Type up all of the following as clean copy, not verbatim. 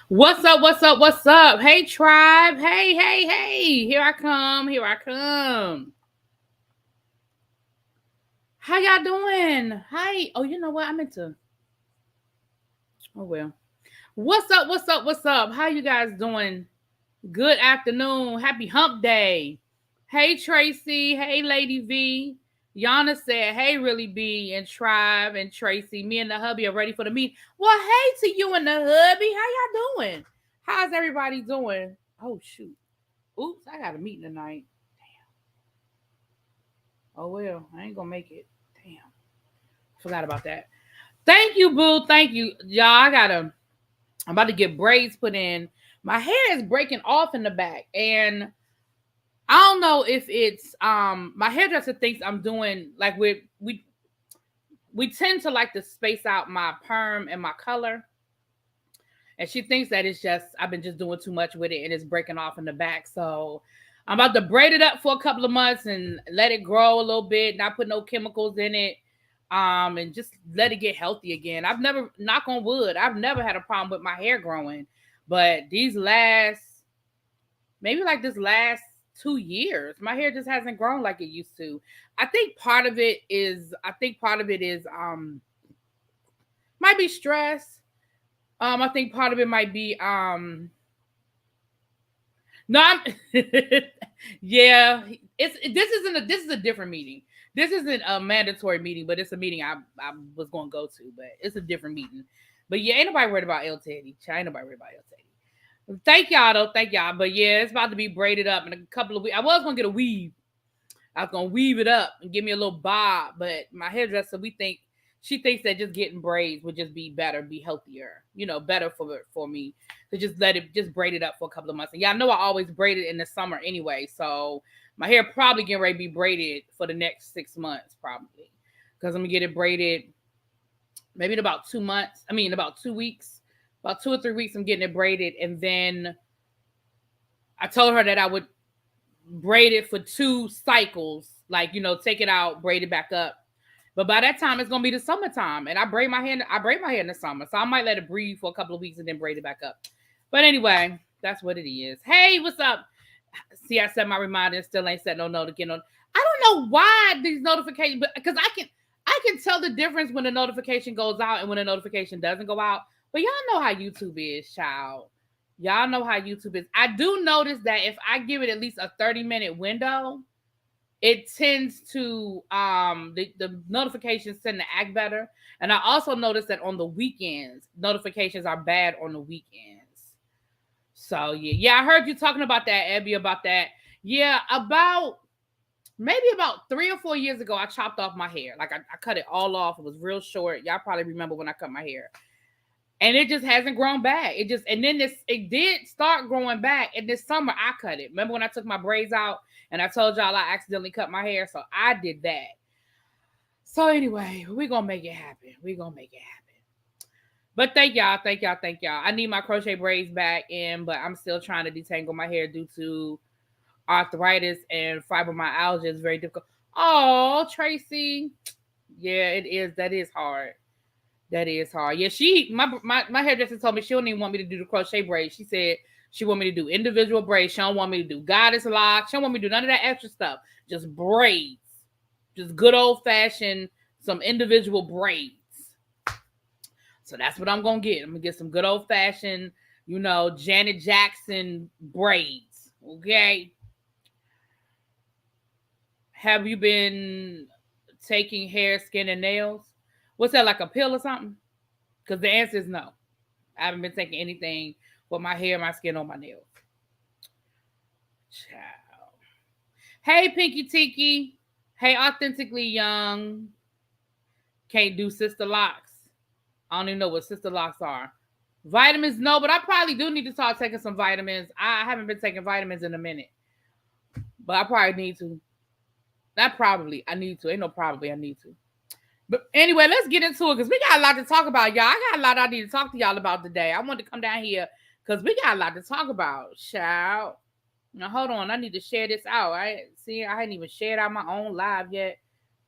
What's up? What's up? What's up? Hey, tribe. Hey, hey, hey. Here I come. Here I come. How y'all doing? Hi. Oh, you know what? I meant to. Oh, well. What's up? What's up? What's up? How you guys doing? Good afternoon. Happy hump day. Hey, Tracy. Hey, Lady V. Yana said, hey, Really B and Tribe and Tracy. Me and the hubby are ready for the meet. Well, hey to you and the hubby. How y'all doing? How's everybody doing? Oh, shoot. Oops, I got a meeting tonight. Damn. Oh, well, I ain't gonna make it. Damn. Forgot about that. Thank you, boo. Thank you. Y'all, I'm about to get braids put in. My hair is breaking off in the back. And I don't know if it's my hairdresser thinks I'm doing like we tend to like to space out my perm and my color. And she thinks that it's just I've been just doing too much with it and it's breaking off in the back. So I'm about to braid it up for a couple of months and let it grow a little bit, not put no chemicals in it. And just let it get healthy again. I've never, knock on wood, I've never had a problem with my hair growing. But this last 2 years, my hair just hasn't grown like it used to. I think part of it is might be stress. I think part of it might be no, I'm yeah, this is a different meeting. This isn't a mandatory meeting, but it's a meeting I was going to go to, but it's a different meeting. But yeah, ain't nobody worried about El Teddy. Ain't nobody worried about El Teddy. Thank y'all though, thank y'all. But yeah, it's about to be braided up in a couple of weeks. I was gonna get a weave. I was gonna weave it up and give me a little bob, but my hairdresser, she thinks that just getting braids would just be better, be healthier, better for me to just just braid it up for a couple of months. And y'all know I always braid it in the summer anyway, so my hair probably getting ready to be braided for the next 6 months probably, because I'm gonna get it braided maybe in about 2 months. I mean, about 2 weeks, about 2 or 3 weeks. I'm getting it braided, and then I told her that I would braid it for 2 cycles, like take it out, braid it back up. But by that time, it's gonna be the summertime, and I braid my hair in the summer, so I might let it breathe for a couple of weeks and then braid it back up. But anyway, that's what it is. Hey, what's up? See, I set my reminder and still ain't set no note again. I don't know why these notifications, because I can tell the difference when the notification goes out and when the notification doesn't go out. But y'all know how YouTube is, child. Y'all know how YouTube is. I do notice that if I give it at least a 30-minute window, it tends to the notifications tend to act better. And I also noticed that on the weekends, notifications are bad on the weekends. So yeah, I heard you talking about that, Abby, about that. Yeah, maybe about 3 or 4 years ago, I chopped off my hair. Like I cut it all off. It was real short. Y'all probably remember when I cut my hair. And it just hasn't grown back. It did start growing back. And this summer I cut it. Remember when I took my braids out and I told y'all I accidentally cut my hair? So I did that. So anyway, we're going to make it happen. But thank y'all. I need my crochet braids back in, but I'm still trying to detangle my hair due to arthritis and fibromyalgia. It's very difficult. Oh, Tracy. Yeah, it is. That is hard. Yeah, my hairdresser told me she don't even want me to do the crochet braids. She said she want me to do individual braids. She don't want me to do goddess locks. She don't want me to do none of that extra stuff. Just braids. Just good old fashioned, some individual braids. So that's what I'm going to get. I'm going to get some good old fashioned, Janet Jackson braids. Okay. Have you been taking hair, skin, and nails? What's that, like a pill or something? Because the answer is no. I haven't been taking anything for my hair, my skin, or my nails. Ciao. Hey, Pinky Tiki. Hey, Authentically Young. Can't do sister locks. I don't even know what sister locks are. Vitamins, no, but I probably do need to start taking some vitamins. I haven't been taking vitamins in a minute. But I probably need to. I need to. Ain't no probably, I need to. But anyway, let's get into it because we got a lot to talk about, y'all. I got a lot I need to talk to y'all about today. I wanted to come down here because we got a lot to talk about, child. Now, hold on. I need to share this out. I hadn't even shared out my own live yet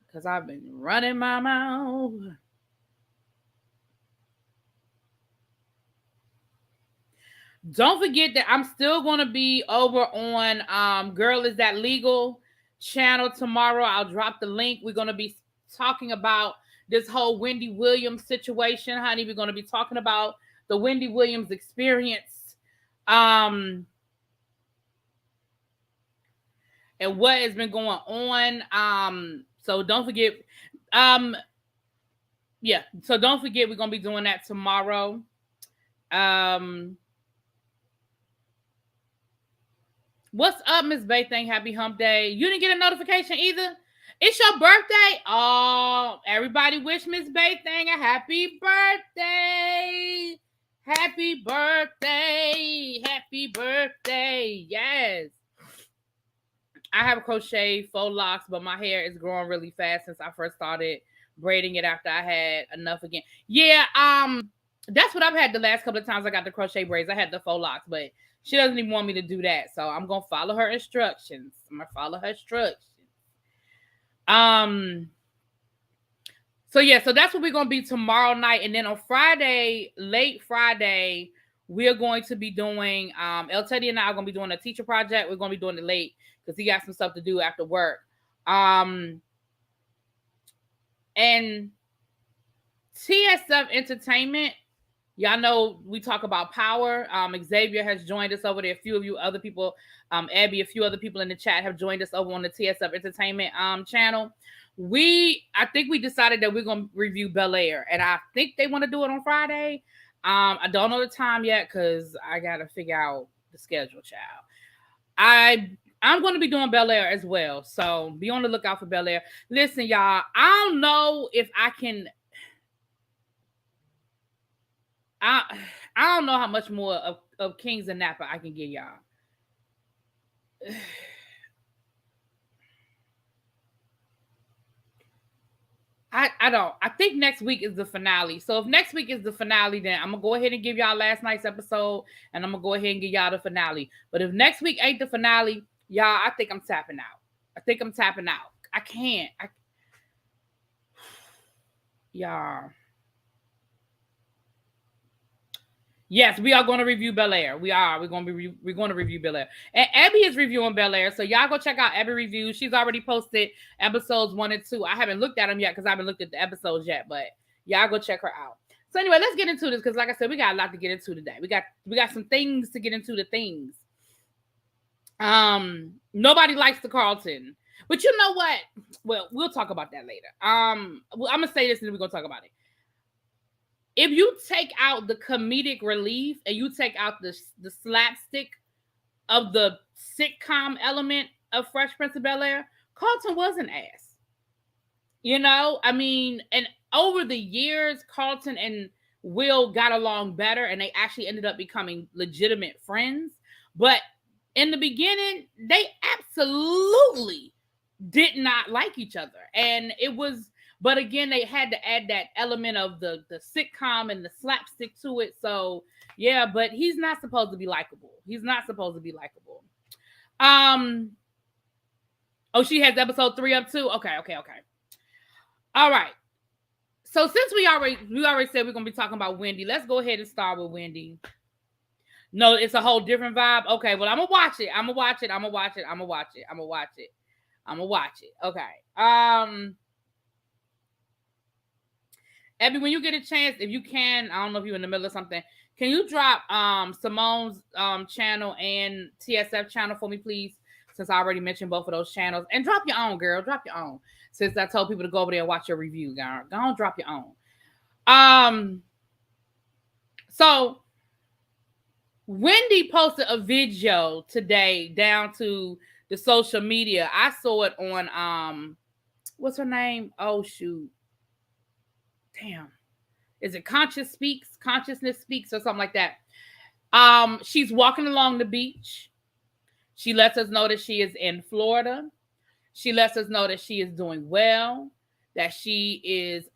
because I've been running my mouth. Don't forget that I'm still going to be over on Girl Is That Legal channel tomorrow. I'll drop the link. We're going to be talking about this whole Wendy Williams situation, honey. We're going to be talking about the Wendy Williams experience. And what has been going on. So don't forget. Yeah. So don't forget, we're going to be doing that tomorrow. What's up, Miss Bay Thing? Happy hump day. You didn't get a notification either? It's your birthday. Oh, everybody wish Miss Bay Thing a happy birthday. Happy birthday. Happy birthday. Yes. I have a crochet faux locks, but my hair is growing really fast since I first started braiding it after I had enough again. Yeah, that's what I've had the last couple of times I got the crochet braids. I had the faux locks, but she doesn't even want me to do that. So I'm going to follow her instructions. So yeah, so that's what we're going to be tomorrow night. And then on Friday, late Friday, we're going to be doing, El Teddy and I are going to be doing a teacher project. We're going to be doing it late because he got some stuff to do after work. And TSF Entertainment, y'all know we talk about power. Xavier has joined us over there. A few of you other people, Abby, a few other people in the chat have joined us over on the TSF Entertainment channel. I think we decided that we're going to review Bel Air, and I think they want to do it on Friday. I don't know the time yet because I got to figure out the schedule, child. I'm going to be doing Bel Air as well, so be on the lookout for Bel Air. Listen, y'all, I don't know if I can... I don't know how much more of Kings and Napa I can give y'all. I don't. I think next week is the finale. So if next week is the finale, then I'm going to go ahead and give y'all last night's episode, and I'm going to go ahead and give y'all the finale. But if next week ain't the finale, y'all, I think I'm tapping out. I can't. Y'all. Yes, we are going to review Bel Air. We're going to review Bel Air. And Abby is reviewing Bel Air, so y'all go check out Abby reviews. She's already posted episodes 1 and 2. I haven't looked at them yet because I haven't looked at the episodes yet, but y'all go check her out. So anyway, let's get into this because, like I said, we got a lot to get into today. We got some things to get into. The things. Nobody likes the Carlton, but you know what? Well, we'll talk about that later. I'm gonna say this and then we're gonna talk about it. If you take out the comedic relief and you take out the slapstick of the sitcom element of Fresh Prince of Bel-Air, Carlton was an ass. You know, I mean, and over the years, Carlton and Will got along better and they actually ended up becoming legitimate friends. But in the beginning, they absolutely did not like each other. And it was... But again, they had to add that element of the sitcom and the slapstick to it. So, yeah, but he's not supposed to be likable. Oh, she has episode 3 up too? Okay. All right. So since we already said we're going to be talking about Wendy, let's go ahead and start with Wendy. No, it's a whole different vibe. Okay, well, I'm going to watch it. Okay. Abby, when you get a chance, if you can, I don't know if you're in the middle of something, can you drop Simone's channel and TSF channel for me, please? Since I already mentioned both of those channels. And drop your own, girl. Drop your own. Since I told people to go over there and watch your review, girl. Go on, drop your own. So, Wendy posted a video today down to the social media. I saw it on, what's her name? Oh, shoot. Damn. Is it Consciousness Speaks or something like that? She's walking along the beach. She lets us know that she is in Florida. She lets us know that she is doing well, that she is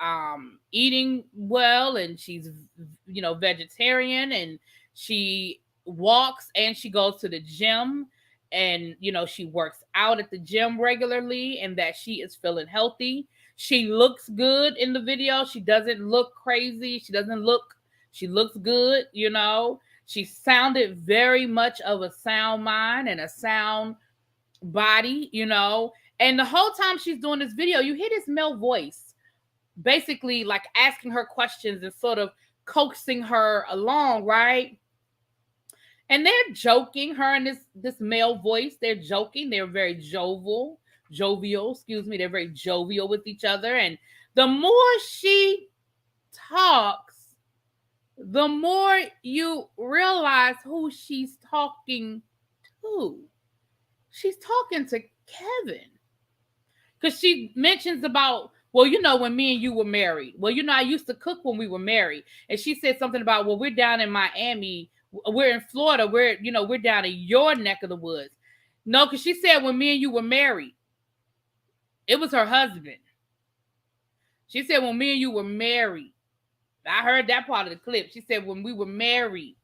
eating well, and she's, you know, vegetarian, and she walks and she goes to the gym, and, you know, she works out at the gym regularly, and that she is feeling healthy. She looks good in the video. She doesn't look crazy. She looks good, you know. She sounded very much of a sound mind and a sound body, you know. And the whole time she's doing this video, you hear this male voice basically like asking her questions and sort of coaxing her along, right? And they're joking, her and this male voice, they're joking. They're very jovial, they're very jovial with each other. And the more she talks, the more you realize who she's talking to. She's talking to Kevin. Because she mentions about, well, you know, when me and you were married. Well, you know, I used to cook when we were married. And she said something about, well, we're down in Miami. We're in Florida. We're down in your neck of the woods. No, because she said when me and you were married. It was her husband. She said when me and you were married. I heard that part of the clip. She said when we were married.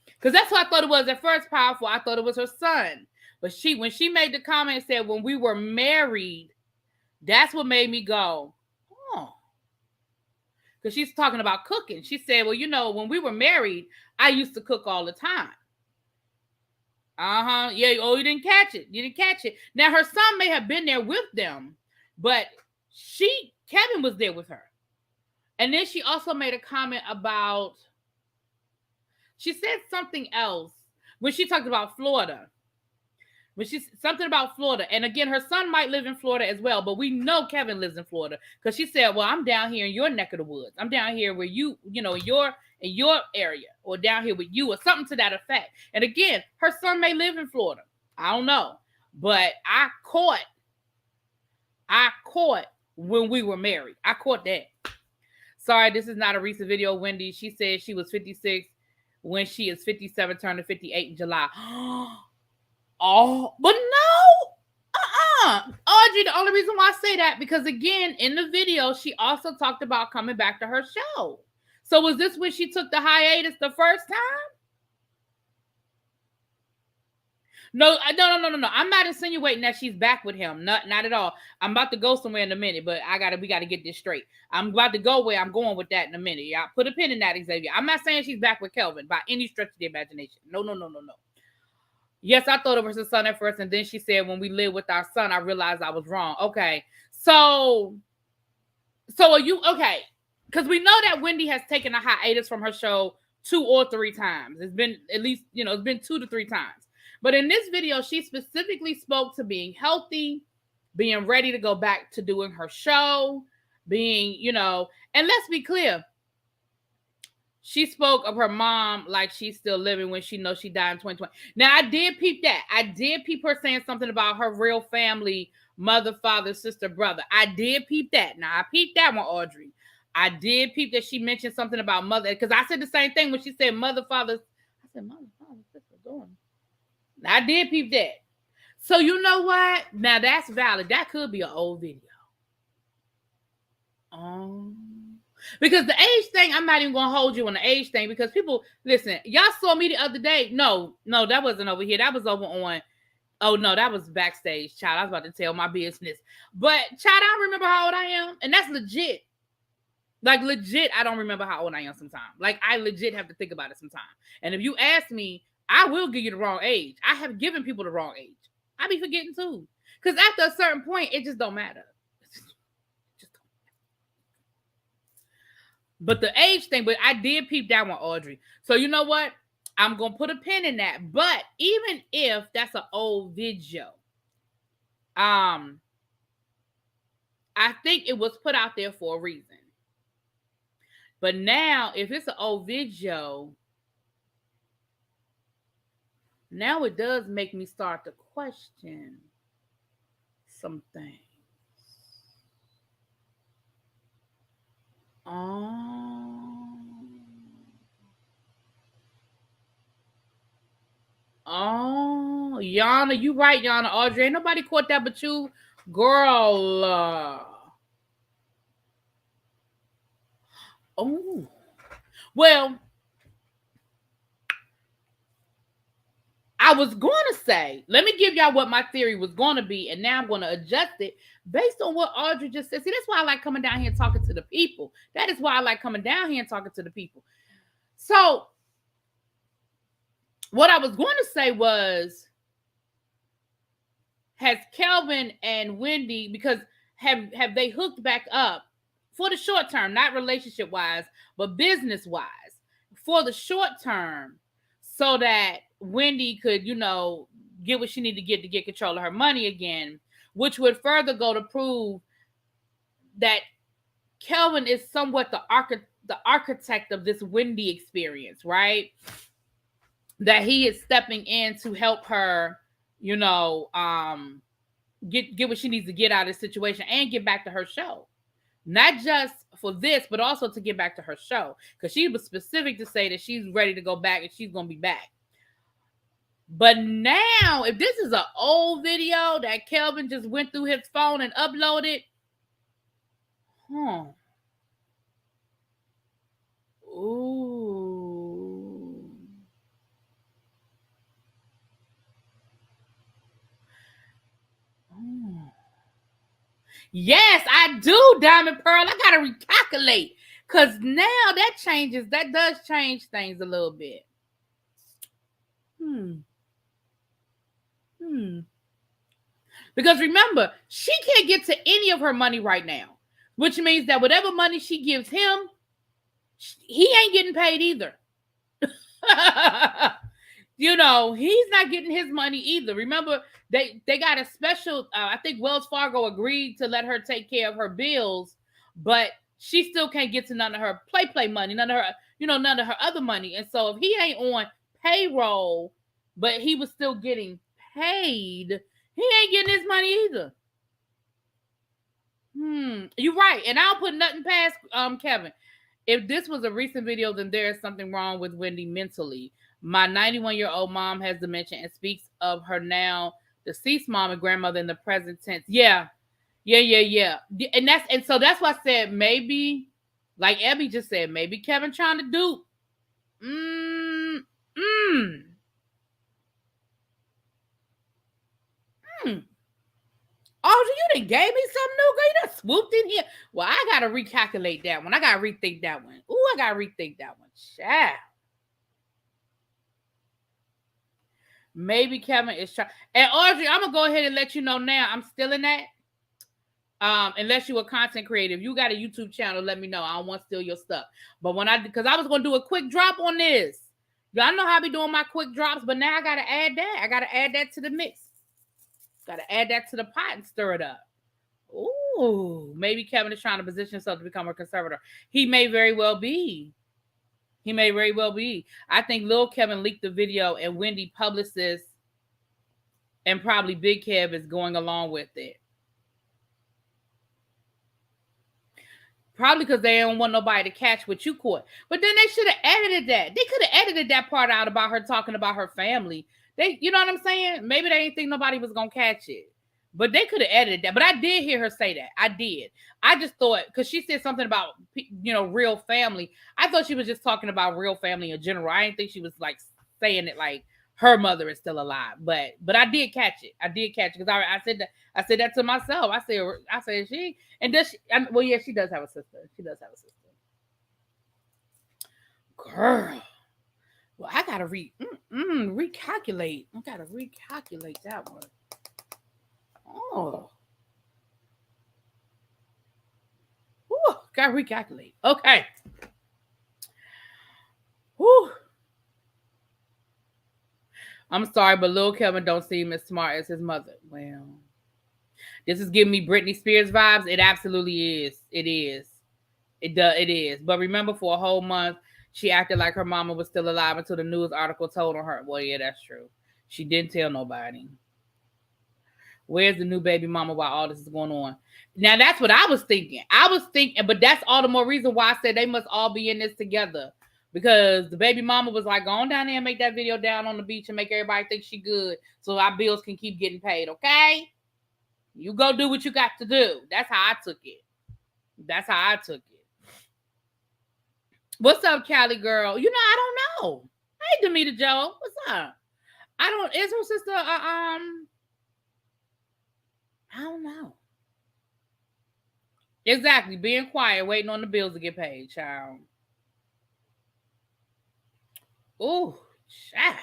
Because that's what I thought it was at first, Powerful. I thought it was her son. But when she made the comment and said when we were married, that's what made me go, oh. Because she's talking about cooking. She said, well, you know, when we were married, I used to cook all the time. Yeah. Oh, you didn't catch it. Now, her son may have been there with them, but Kevin was there with her. And then she also made a comment about, she said something else when she talked about Florida. When she's something about Florida. And again, her son might live in Florida as well, but we know Kevin lives in Florida because she said, well, I'm down here in your neck of the woods. I'm down here where you know, in your area or down here with you or something to that effect. And again, her son may live in Florida. I don't know. But I caught when we were married. I caught that. Sorry, this is not a recent video, Wendy. She said she was 56 when she is 57, turning 58 in July. Oh, but no, Audrey, the only reason why I say that, because again, in the video, she also talked about coming back to her show. So was this when she took the hiatus the first time? No. I'm not insinuating that she's back with him. Not at all. I'm about to go somewhere in a minute, but we gotta get this straight. I'm about to go where I'm going with that in a minute. Y'all put a pin in that, Xavier. I'm not saying she's back with Kelvin by any stretch of the imagination. No. Yes, I thought it was her son at first, and then she said, when we lived with our son, I realized I was wrong. Okay. So are you, okay, because we know that Wendy has taken a hiatus from her show 2 or 3 times. It's been at least, it's been 2 to 3 times. But in this video, she specifically spoke to being healthy, being ready to go back to doing her show, being, and let's be clear, she spoke of her mom like she's still living when she knows she died in 2020. Now, I did peep that. I did peep her saying something about her real family, mother, father, sister, brother. I did peep that. Now, I peeped that one, Audrey. I did peep that she mentioned something about mother, because I said the same thing when she said mother, father. I said, mother, father, sister, daughter. I did peep that. So you know what? Now, that's valid. That could be an old video. Because the age thing, I'm not even going to hold you on the age thing, because people, listen, y'all saw me the other day. No, that wasn't over here. That was over on, oh no, that was backstage, child. I was about to tell my business. But, child, I don't remember how old I am. And that's legit. Like, legit, I don't remember how old I am sometimes. Like, I legit have to think about it sometimes. And if you ask me, I will give you the wrong age. I have given people the wrong age. I be forgetting too. Because after a certain point, it just don't matter. But the age thing, but I did peep that one, Audrey. So you know what? I'm going to put a pin in that. But even if that's an old video, I think it was put out there for a reason. But now, if it's an old video, now it does make me start to question some things. Oh, Yana, you right, Yana. Audrey, ain't nobody caught that but you, girl. Oh, well, I was going to say, let me give y'all what my theory was going to be, and now I'm going to adjust it based on what Audrey just said. See, that's why I like coming down here and talking to the people. That is why I like coming down here and talking to the people. So, what I was going to say was, has Kelvin and Wendy, because have they hooked back up for the short term, not relationship wise, but business wise, for the short term, so that Wendy could, get what she needed to get control of her money again, which would further go to prove that Kelvin is somewhat the architect of this Wendy experience, right? That he is stepping in to help her, get what she needs to get out of the situation and get back to her show. Not just for this, but also to get back to her show. Because she was specific to say that she's ready to go back and she's going to be back. But now, if this is an old video that Kelvin just went through his phone and uploaded, ooh. Yes, I do, Diamond Pearl. I gotta recalculate. Because now that does change things a little bit. Because remember, she can't get to any of her money right now, which means that whatever money she gives him, he ain't getting paid either. He's not getting his money either. Remember, they got a special, I think Wells Fargo agreed to let her take care of her bills, but she still can't get to none of her play money, none of her other money. And so if he ain't on payroll, but he was still getting paid, he ain't getting his money either. You're right. And I'll put nothing past Kevin. If this was a recent video, then there is something wrong with Wendy mentally. My 91-year-old mom has dementia and speaks of her now deceased mom and grandmother in the present tense. Yeah. And so that's why I said maybe, like Abby just said, maybe Kevin trying to dupe. Oh, you done gave me something new, girl. You done swooped in here. Well, I gotta recalculate that one. I gotta rethink that one. Ooh, I gotta rethink that one. Child. Maybe Kevin is trying. And Audrey, I'm gonna go ahead and let you know now. I'm still in that. Unless you're a content creator, if you got a YouTube channel, let me know. I don't want to steal your stuff. But because I was gonna do a quick drop on this. Y'all know how I be doing my quick drops, but now I gotta add that. I gotta add that to the mix. Gotta add that to the pot and stir it up. Ooh, maybe Kevin is trying to position himself to become a conservator. He may very well be. I think Lil Kevin leaked the video and Wendy publicist and probably Big Kev is going along with it. Probably because they don't want nobody to catch what you caught. But then they should have edited that. They could have edited that part out about her talking about her family. You know what I'm saying? Maybe they didn't think nobody was going to catch it. But they could have edited that. But I did hear her say that. I did. I just thought, because she said something about, real family. I thought she was just talking about real family in general. I didn't think she was like saying it like her mother is still alive. But I did catch it. Because I said that. I said that to myself. I said she, and does she? Well, yeah, she does have a sister. Girl. Well, I gotta recalculate. I gotta recalculate that one. Oh. Ooh, gotta recalculate. Okay. Whew. I'm sorry, but Lil Kevin don't seem as smart as his mother. Well, this is giving me Britney Spears vibes. It absolutely is. It is. It is. But remember, for a whole month, she acted like her mama was still alive until the news article told on her. Well, yeah, that's true. She didn't tell nobody. Where's the new baby mama while all this is going on? Now, that's what I was thinking. But that's all the more reason why I said they must all be in this together. Because the baby mama was like, go on down there and make that video down on the beach and make everybody think she good so our bills can keep getting paid, okay? You go do what you got to do. That's how I took it. What's up, Cali girl? I don't know. Hey, Demeter Joe. What's up? Is her sister, I don't know. Exactly. Being quiet, waiting on the bills to get paid, child. Ooh, child.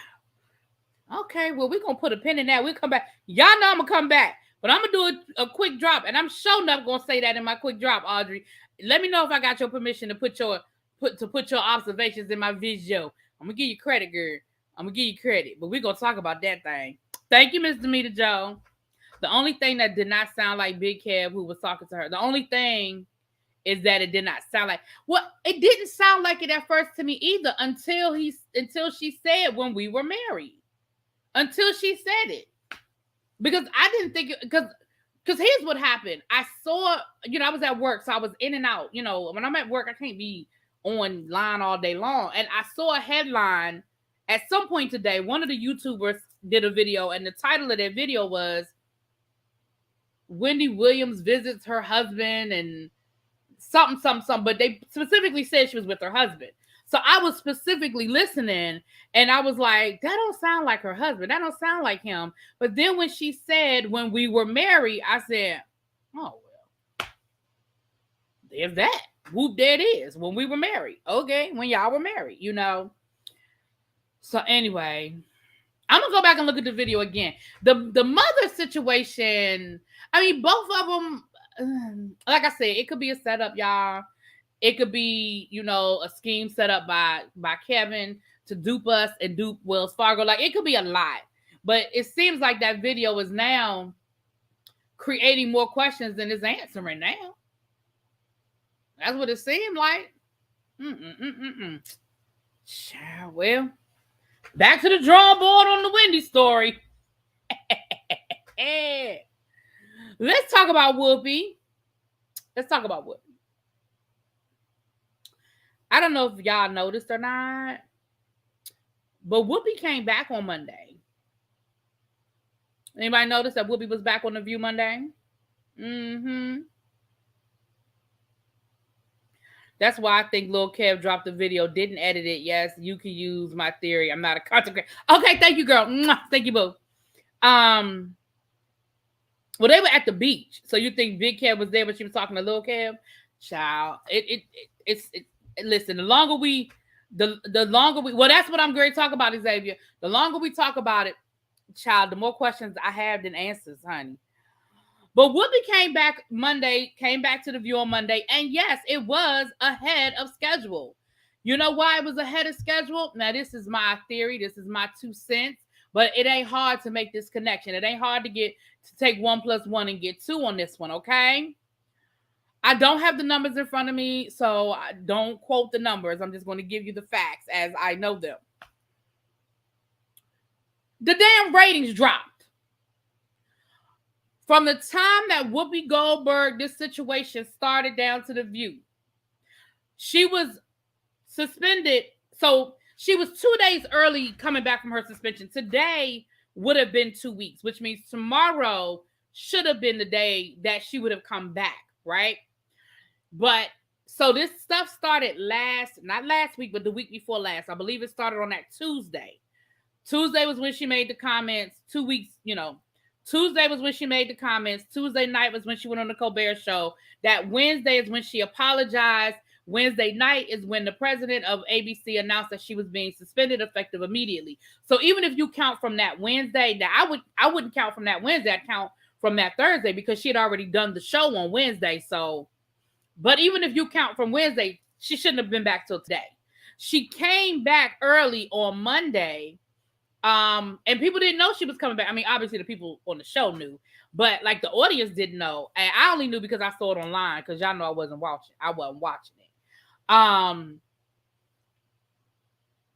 Okay, well, we're going to put a pin in that. We'll come back. Y'all know I'm going to come back. But I'm going to do a quick drop. And I'm sure enough going to say that in my quick drop, Audrey. Let me know if I got your permission to put your observations in my video. I'm going to give you credit, girl. I'm going to give you credit. But we're going to talk about that thing. Thank you, Miss Demeter Joe. The only thing that did not sound like Big Kev who was talking to her, the only thing is that it did not sound like, well, it didn't sound like it at first to me either until she said when we were married. Until she said it. Because I didn't think, because here's what happened. I saw, I was at work, so I was in and out. When I'm at work, I can't be online all day long. And I saw a headline at some point today. One of the YouTubers did a video, and the title of that video was Wendy Williams visits her husband and something, but they specifically said she was with her husband. So I was specifically listening, and I was like, that don't sound like her husband. That don't sound like him. But then when she said when we were married, I said, oh, well, there's that. Whoop, there it is. When we were married. Okay, when y'all were married, So anyway, I'm going to go back and look at the video again. The mother situation, I mean, both of them, like I said, it could be a setup, y'all. It could be, a scheme set up by Kevin to dupe us and dupe Wells Fargo. Like, it could be a lot. But it seems like that video is now creating more questions than it's answering now. That's what it seemed like. Well, back to the drawing board on the Wendy story. Let's talk about Whoopi. I don't know if y'all noticed or not, but Whoopi came back on Monday. Anybody notice that Whoopi was back on The View Monday? That's why I think Lil Kev dropped the video, didn't edit it. Yes, you can use my theory. I'm not a content creator. Okay, thank you, girl. Thank you, boo. Well, they were at the beach. So you think Big Kev was there when she was talking to Lil Kev? Child, listen, the longer we, well, that's what I'm going to talk about, Xavier. The longer we talk about it, child, the more questions I have than answers, honey. But Whoopi came back to The View on Monday, and yes, it was ahead of schedule. You know why it was ahead of schedule? Now, this is my theory. This is my 2 cents, but it ain't hard to make this connection. It ain't hard to take 1 + 1 and get 2 on this one, okay? I don't have the numbers in front of me, so I don't quote the numbers. I'm just going to give you the facts as I know them. The damn ratings dropped. From the time that Whoopi Goldberg, this situation started down to The View, she was suspended. So she was 2 days early coming back from her suspension. Today would have been 2 weeks, which means tomorrow should have been the day that she would have come back, right? But so this stuff started not last week, but the week before last. I believe it started on that Tuesday. Tuesday was when she made the comments. 2 weeks, Tuesday was when she made the comments. Tuesday night was when she went on the Colbert Show. That Wednesday is when she apologized. Wednesday night is when the president of ABC announced that she was being suspended effective immediately. So even if you count from that Wednesday, now I wouldn't count from that Wednesday. I'd count from that Thursday because she had already done the show on Wednesday. So, but even if you count from Wednesday, she shouldn't have been back till today. She came back early on Monday. And people didn't know she was coming back. I mean, obviously the people on the show knew, but like the audience didn't know. And I only knew because I saw it online because y'all know I wasn't watching it.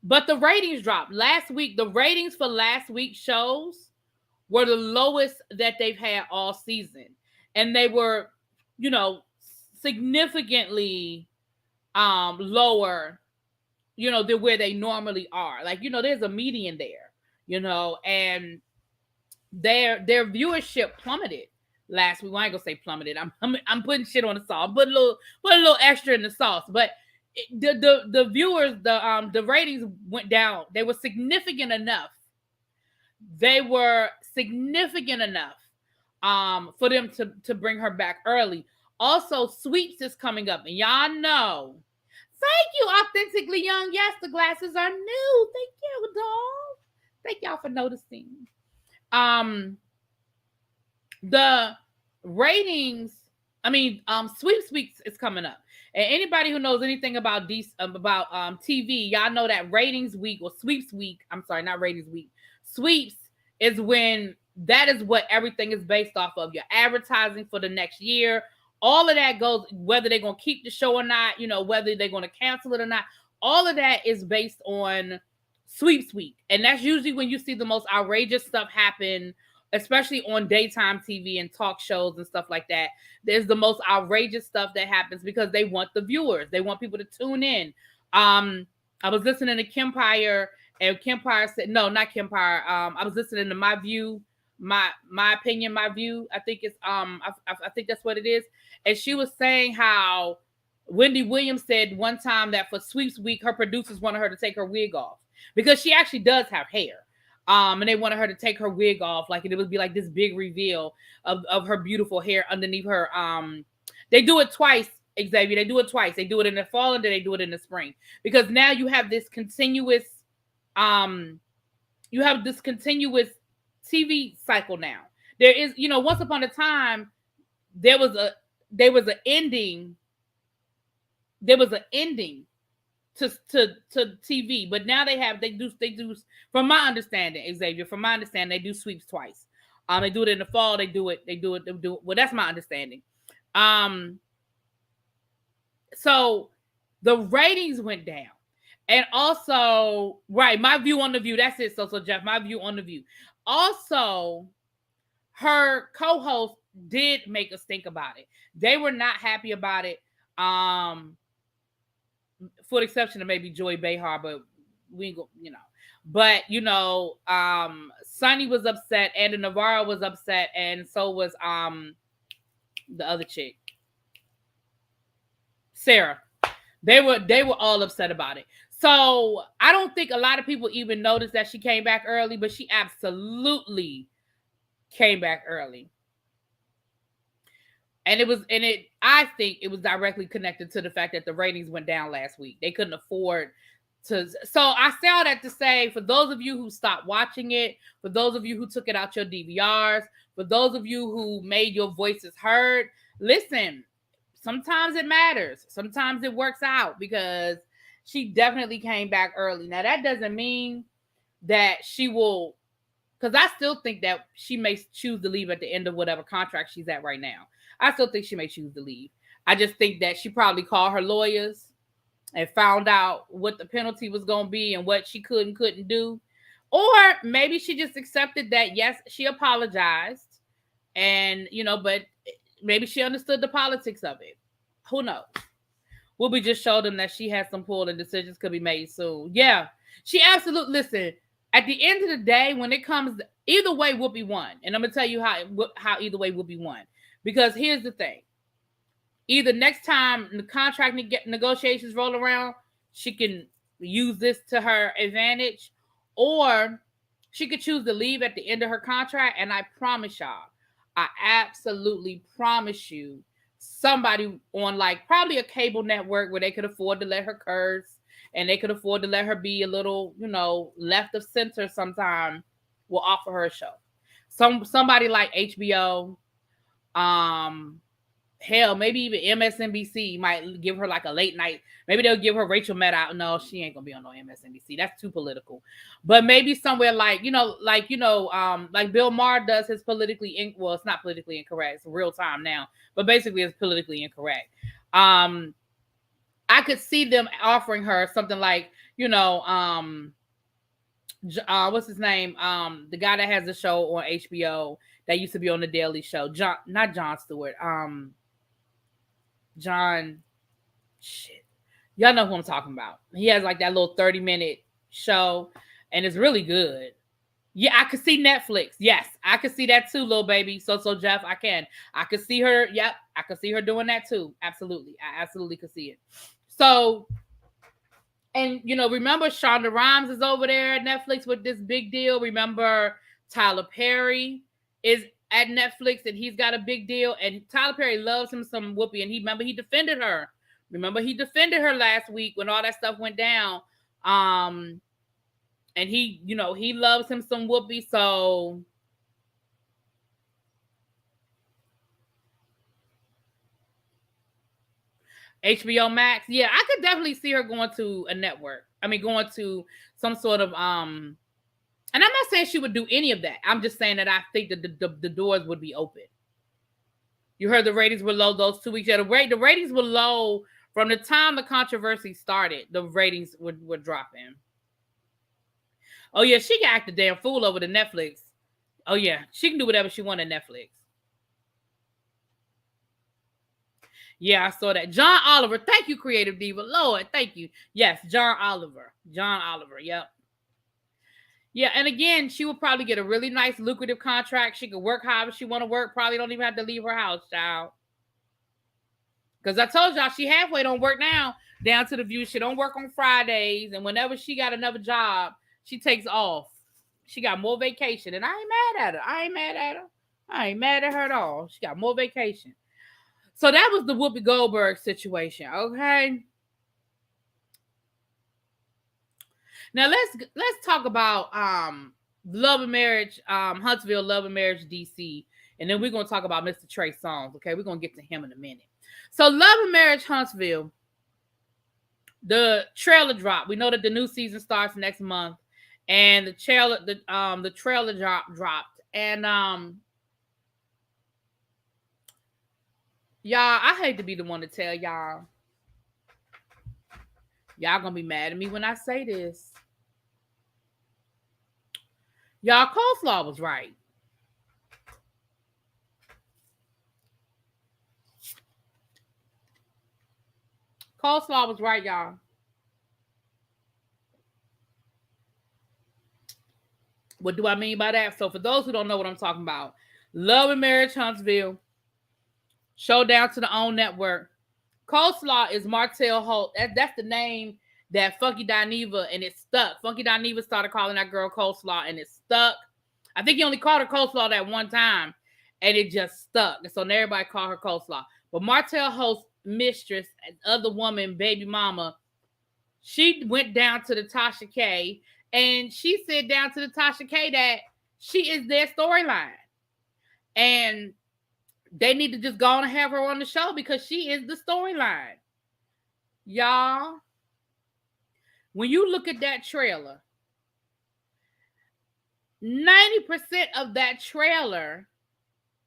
But the ratings dropped last week. The ratings for last week's shows were the lowest that they've had all season. And they were, significantly lower, than where they normally are. Like, there's a median there. And their viewership plummeted last week. Well, I ain't gonna say plummeted. I'm putting shit on the sauce. Put a little extra in the sauce. But the viewers, the ratings went down. They were significant enough. For them to bring her back early. Also, Sweeps is coming up, and y'all know. Thank you, Authentically Young. Yes, the glasses are new. Thank you, doll. Thank y'all for noticing. The ratings, Sweeps Weeks is coming up. And anybody who knows anything about TV, y'all know that ratings week or sweeps week, I'm sorry, not ratings week. Sweeps is when that is what everything is based off of. Your advertising for the next year. All of that goes, whether they're going to keep the show or not, whether they're going to cancel it or not. All of that is based on Sweeps Week. And that's usually when you see the most outrageous stuff happen, especially on daytime TV and talk shows and stuff like that. There's the most outrageous stuff that happens because they want the viewers. They want people to tune in. I was listening to Kempire, and Kempire said, no, not Kempire. I was listening to My View, My Opinion, My View. I think it's I think that's what it is. And she was saying how Wendy Williams said one time that for Sweeps Week, her producers wanted her to take her wig off because she actually does have hair. And they wanted her to take her wig off, like, and it would be like this big reveal of her beautiful hair underneath her. They do it twice, Xavier. They do it twice. They do it in the fall and then they do it in the spring, because now you have this continuous, TV cycle now. There is, once upon a time, there was an ending to TV, but now they do from my understanding, Xavier, they do sweeps twice. They do it in the fall, they do it. Well, that's my understanding. So the ratings went down. And also, right, My View on the View, that's it. So Jeff, My View on the View. Also, her co-host did make us think about it. They were not happy about it. For the exception of maybe Joy Behar, but we go, But Sonny was upset, and Navarro was upset, and so was the other chick, Sarah. They were all upset about it. So I don't think a lot of people even noticed that she came back early, but she absolutely came back early. And I think it was directly connected to the fact that the ratings went down last week. They couldn't afford to. So I say all that to say, for those of you who stopped watching it, for those of you who took it out your DVRs, for those of you who made your voices heard, listen, sometimes it matters. Sometimes it works out, because she definitely came back early. Now, that doesn't mean that she will, because I still think that she may choose to leave at the end of whatever contract she's at right now. I still think she may choose to leave. I just think that she probably called her lawyers and found out what the penalty was going to be and what she could and couldn't do. Or maybe she just accepted that, yes, she apologized. And, but maybe she understood the politics of it. Who knows? Whoopi just showed them that she has some pull and decisions could be made soon. Yeah, she absolutely, listen, at the end of the day, when it comes, either way, Whoopi won. And I'm going to tell you how either way Whoopi won. Because here's the thing. Either next time the contract negotiations roll around, she can use this to her advantage, or she could choose to leave at the end of her contract. And I promise y'all, I absolutely promise you, somebody on probably a cable network where they could afford to let her curse and they could afford to let her be a little, left of center sometime, will offer her a show. Somebody like HBO, hell, maybe even MSNBC might give her a late night. Maybe they'll give her Rachel Maddow. No, she ain't gonna be on no MSNBC. That's too political. But maybe somewhere like Bill Maher does his politically well, it's not politically incorrect. It's real time now, but basically it's politically incorrect. I could see them offering her something like, what's his name? The guy that has the show on HBO that used to be on the Daily Show. Not Jon Stewart. John, shit. Y'all know who I'm talking about. He has that little 30-minute show, and it's really good. Yeah, I could see Netflix. Yes, I could see that too, little baby. So Jeff, I can. I could see her. Yep, I could see her doing that too. Absolutely. I absolutely could see it. So, and remember Shonda Rhimes is over there at Netflix with this big deal. Remember Tyler Perry is at Netflix and he's got a big deal. And Tyler Perry loves him some Whoopi. And he defended her. Remember he defended her last week when all that stuff went down. And And he, he loves him some Whoopi. So HBO Max. Yeah, I could definitely see her going to a network. I mean, going to some sort of and I'm not saying she would do any of that. I'm just saying that I think that the doors would be open. You heard the ratings were low those 2 weeks. Yeah, the ratings were low from the time the controversy started. The ratings were dropping. Oh yeah, she can act a damn fool over the Netflix. Oh yeah, she can do whatever she wants on Netflix. Yeah, I saw that. John Oliver. Thank you, Creative Diva. Lord, thank you. Yes, John Oliver. John Oliver. Yep. Yeah, and again, she would probably get a really nice, lucrative contract. She could work however she want to work. Probably don't even have to leave her house, child. Because I told y'all she halfway don't work now. Down to the view. She don't work on Fridays. And whenever she got another job, she takes off. She got more vacation. And I ain't mad at her. I ain't mad at her at all. She got more vacation. So that was the Whoopi Goldberg situation, okay? Now let's talk about Love and Marriage, Huntsville, Love and Marriage, DC, and then we're gonna talk about Mr. Trey Songz. Okay, we're gonna get to him in a minute. So Love and Marriage, Huntsville, the trailer dropped. We know that the new season starts next month, and the trailer dropped, and y'all, I hate to be the one to tell y'all. Y'all gonna be mad at me when I say this. Y'all, Coleslaw was right. Coleslaw was right, y'all. What do I mean by that? So for those who don't know what I'm talking about, Love and Marriage Huntsville, showdown to the OWN network. Coleslaw is Martell Holt. That's the name that Funky Dineva, and it stuck. Funky Dineva started calling that girl Coleslaw, and it stuck. I think he only called her Coleslaw that one time, and it just stuck. And so everybody called her Coleslaw. But Martell Holt's mistress, other woman, baby mama, she went down to the Tasha K, and she said down to the Tasha K that she is their storyline. And they need to just go on and have her on the show because she is the storyline. Y'all, when you look at that trailer, 90% of that trailer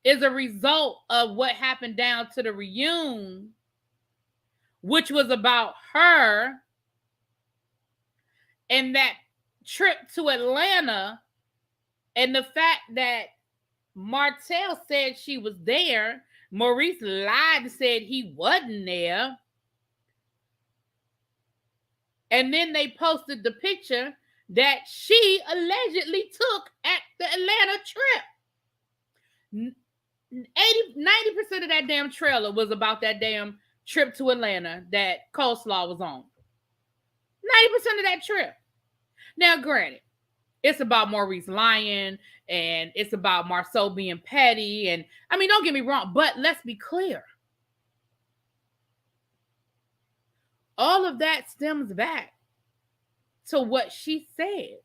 is a result of what happened down to the reunion, which was about her and that trip to Atlanta, and the fact that Martell said she was there. Maurice lied and said he wasn't there. And then they posted the picture that she allegedly took at the Atlanta trip. 90% of that damn trailer was about that damn trip to Atlanta that Coleslaw was on. 90% of that trip. Now, granted, it's about Maurice lying, and it's about Marceau being petty. And I mean, don't get me wrong, but let's be clear. All of that stems back to what she said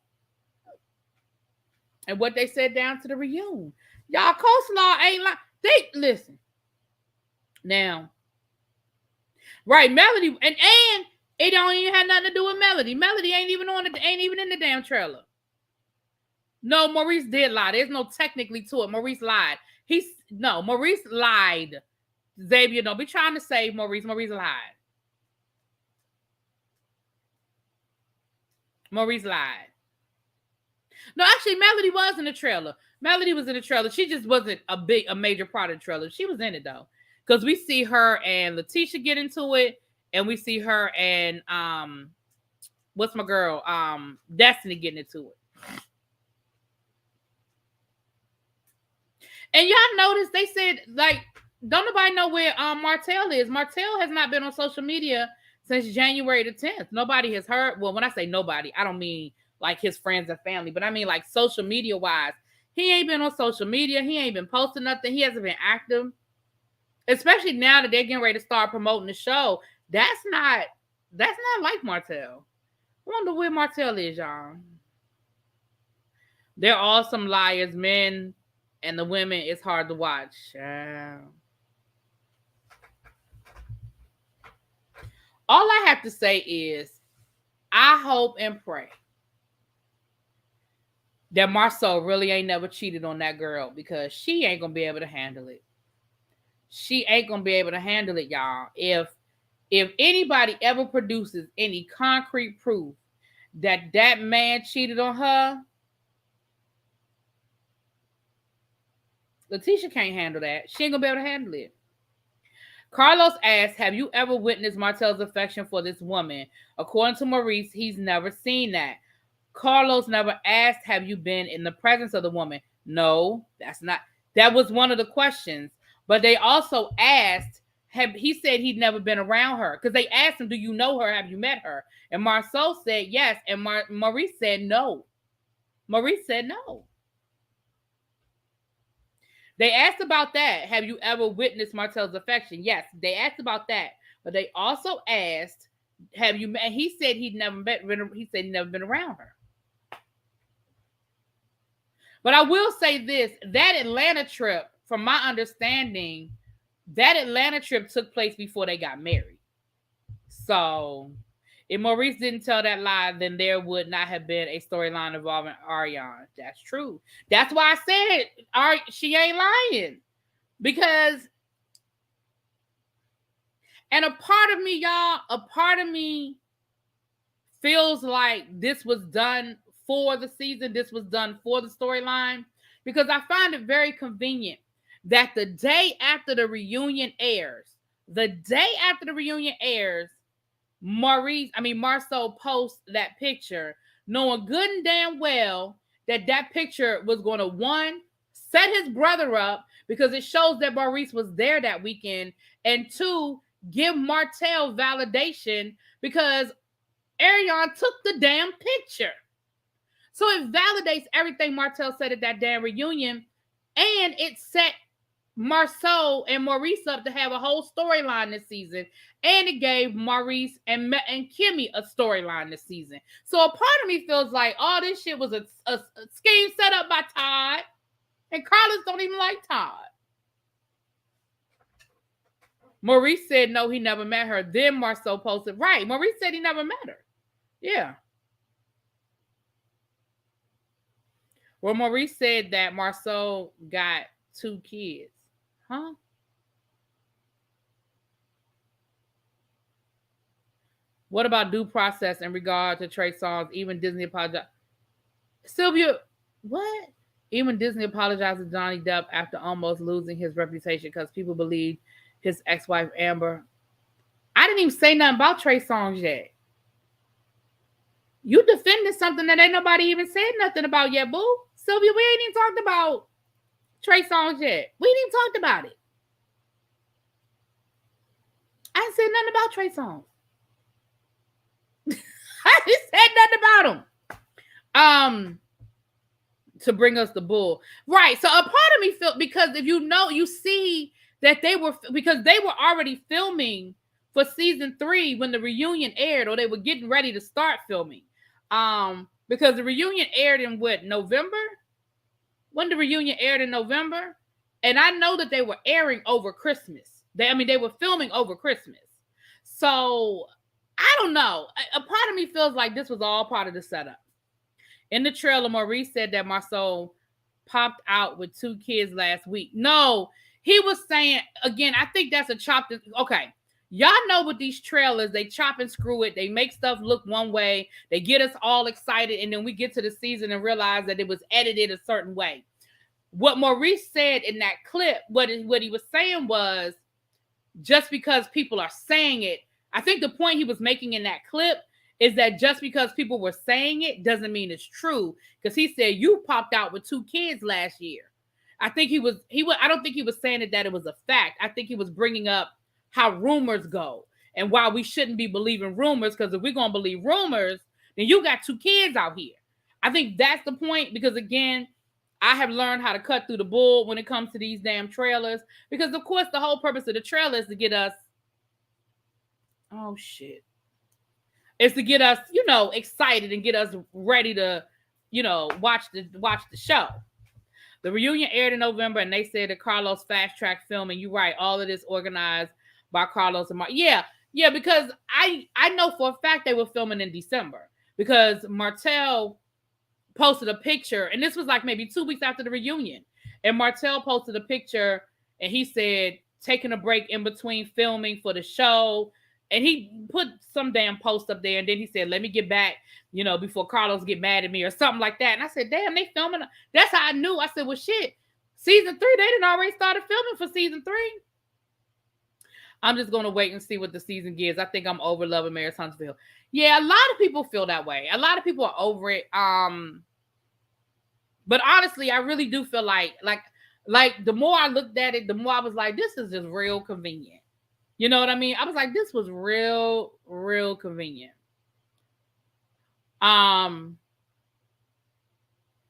and what they said down to the reunion. Y'all, Coleslaw ain't like they listen. Now, right, Melody, and it don't even have nothing to do with Melody. Melody ain't even in the damn trailer. No, Maurice did lie. There's no technically to it. Maurice lied. Maurice lied. Xavier, don't be trying to save Maurice. Maurice lied. Maurice lied. No, actually, Melody was in the trailer. Melody was in the trailer. She just wasn't a major part of the trailer. She was in it though, because we see her and Letitia get into it, and we see her and what's my girl Destiny getting into it. And y'all notice they said, like, don't nobody know where Martell is. Martell has not been on social media since January the 10th. Nobody has heard. Well, when I say nobody, I don't mean like his friends and family, but I mean like social media wise. He ain't been on social media. He ain't been posting nothing. He hasn't been active. Especially now that they're getting ready to start promoting the show. That's not like Martell. I wonder where Martell is, y'all. They're all some liars, men and the women. It's hard to watch. All I have to say is, I hope and pray that Marceau really ain't never cheated on that girl, because she ain't gonna be able to handle it. She ain't gonna be able to handle it, y'all. If anybody ever produces any concrete proof that that man cheated on her, Letitia can't handle that. She ain't gonna be able to handle it. Carlos asks, have you ever witnessed Martel's affection for this woman? According to Maurice, he's never seen that. Carlos never asked, have you been in the presence of the woman? No, that was one of the questions. But they also asked, he said he'd never been around her, because they asked him, do you know her? Have you met her? And Marceau said yes, and Maurice said no. Maurice said no. They asked about that. Have you ever witnessed Martel's affection? Yes, they asked about that. But they also asked, have you met? He said he'd never been around her. But I will say this, that Atlanta trip, from my understanding, that Atlanta trip took place before they got married. So if Maurice didn't tell that lie, then there would not have been a storyline involving Ariane. That's true. That's why I said she ain't lying. Because, and a part of me feels like this was done for the season. This was done for the storyline, because I find it very convenient that the day after the reunion airs, Marceau posts that picture, knowing good and damn well that picture was going to, one, set his brother up because it shows that Maurice was there that weekend, and two, give Martel validation because Ariane took the damn picture. So it validates everything Martel said at that damn reunion, and it set Marceau and Maurice up to have a whole storyline this season, and it gave Maurice and Kimmy a storyline this season. So a part of me feels like all this shit was a scheme set up by Todd, and Carlos don't even like Todd. Maurice said no, he never met her. Then Marceau posted, right, Maurice said he never met her. Yeah. Well, Maurice said that Marceau got 2 kids. Huh? What about due process in regard to Trey Songz? Even Disney apologized. Sylvia, what? Even Disney apologized to Johnny Depp after almost losing his reputation because people believed his ex-wife Amber. I didn't even say nothing about Trey Songz yet. You defended something that ain't nobody even said nothing about yet, boo. Sylvia, we ain't even talked about Trey Songz yet. We ain't even talked about it. I ain't said nothing about Trey Songz. I just said nothing about him. To bring us the bull. Right. So a part of me felt, because if you see that they were already filming for season 3 when the reunion aired, or they were getting ready to start filming. Because the reunion aired in November? When the reunion aired in November? And I know that they were airing over Christmas. They were filming over Christmas. So I don't know. A part of me feels like this was all part of the setup. In the trailer, Maurice said that Marceau popped out with 2 kids last week. No, he was saying, again, I think that's a chopped. Okay, y'all know with these trailers, they chop and screw it. They make stuff look one way. They get us all excited, and then we get to the season and realize that it was edited a certain way. What Maurice said in that clip, what he was saying was, just because people are saying it, I think the point he was making in that clip is that just because people were saying it doesn't mean it's true. Because he said, you popped out with 2 kids last year. I don't think he was saying that it was a fact. I think he was bringing up how rumors go and why we shouldn't be believing rumors. Because if we're going to believe rumors, then you got 2 kids out here. I think that's the point. Because again, I have learned how to cut through the bull when it comes to these damn trailers. Because of course, the whole purpose of the trailer is to get us, is to get us, excited and get us ready to, watch the show. The reunion aired in November, and they said that Carlos fast-tracked filming. You're right. All of this organized by Carlos and Yeah, because I know for a fact they were filming in December because Martell posted a picture, and this was like maybe 2 weeks after the reunion. And Martell posted a picture, and he said, taking a break in between filming for the show. And he put some damn post up there, and then he said, let me get back, before Carlos get mad at me or something like that. And I said, damn, they filming. That's how I knew. I said, well, shit, season 3, they didn't already started filming for season 3. I'm just going to wait and see what the season gives. I think I'm over Love and Marriage Huntsville. Yeah, a lot of people feel that way. A lot of people are over it. But honestly, I really do feel like the more I looked at it, the more I was like, this is just real convenient. You know what I mean? I was like, this was real, real convenient.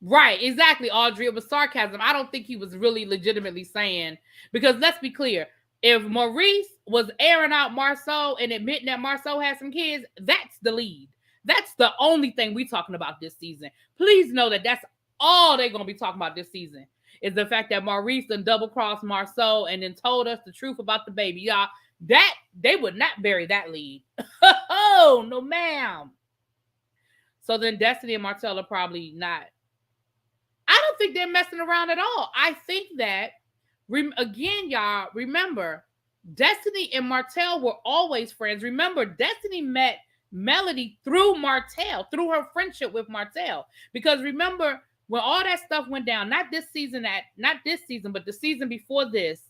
Right, exactly, Audrey. It was sarcasm. I don't think he was really legitimately saying, because let's be clear, if Maurice was airing out Marceau and admitting that Marceau had some kids, that's the lead. That's the only thing we talking about this season. Please know that that's all they're going to be talking about this season, is the fact that Maurice done double-crossed Marceau and then told us the truth about the baby. Y'all, that they would not bury that lead. Oh, no, ma'am. So then Destiny and Martell are probably not. I don't think they're messing around at all. I think that, again, y'all, remember, Destiny and Martell were always friends. Remember, Destiny met Melody through Martell, through her friendship with Martell. Because remember, when all that stuff went down, not this season, but the season before this,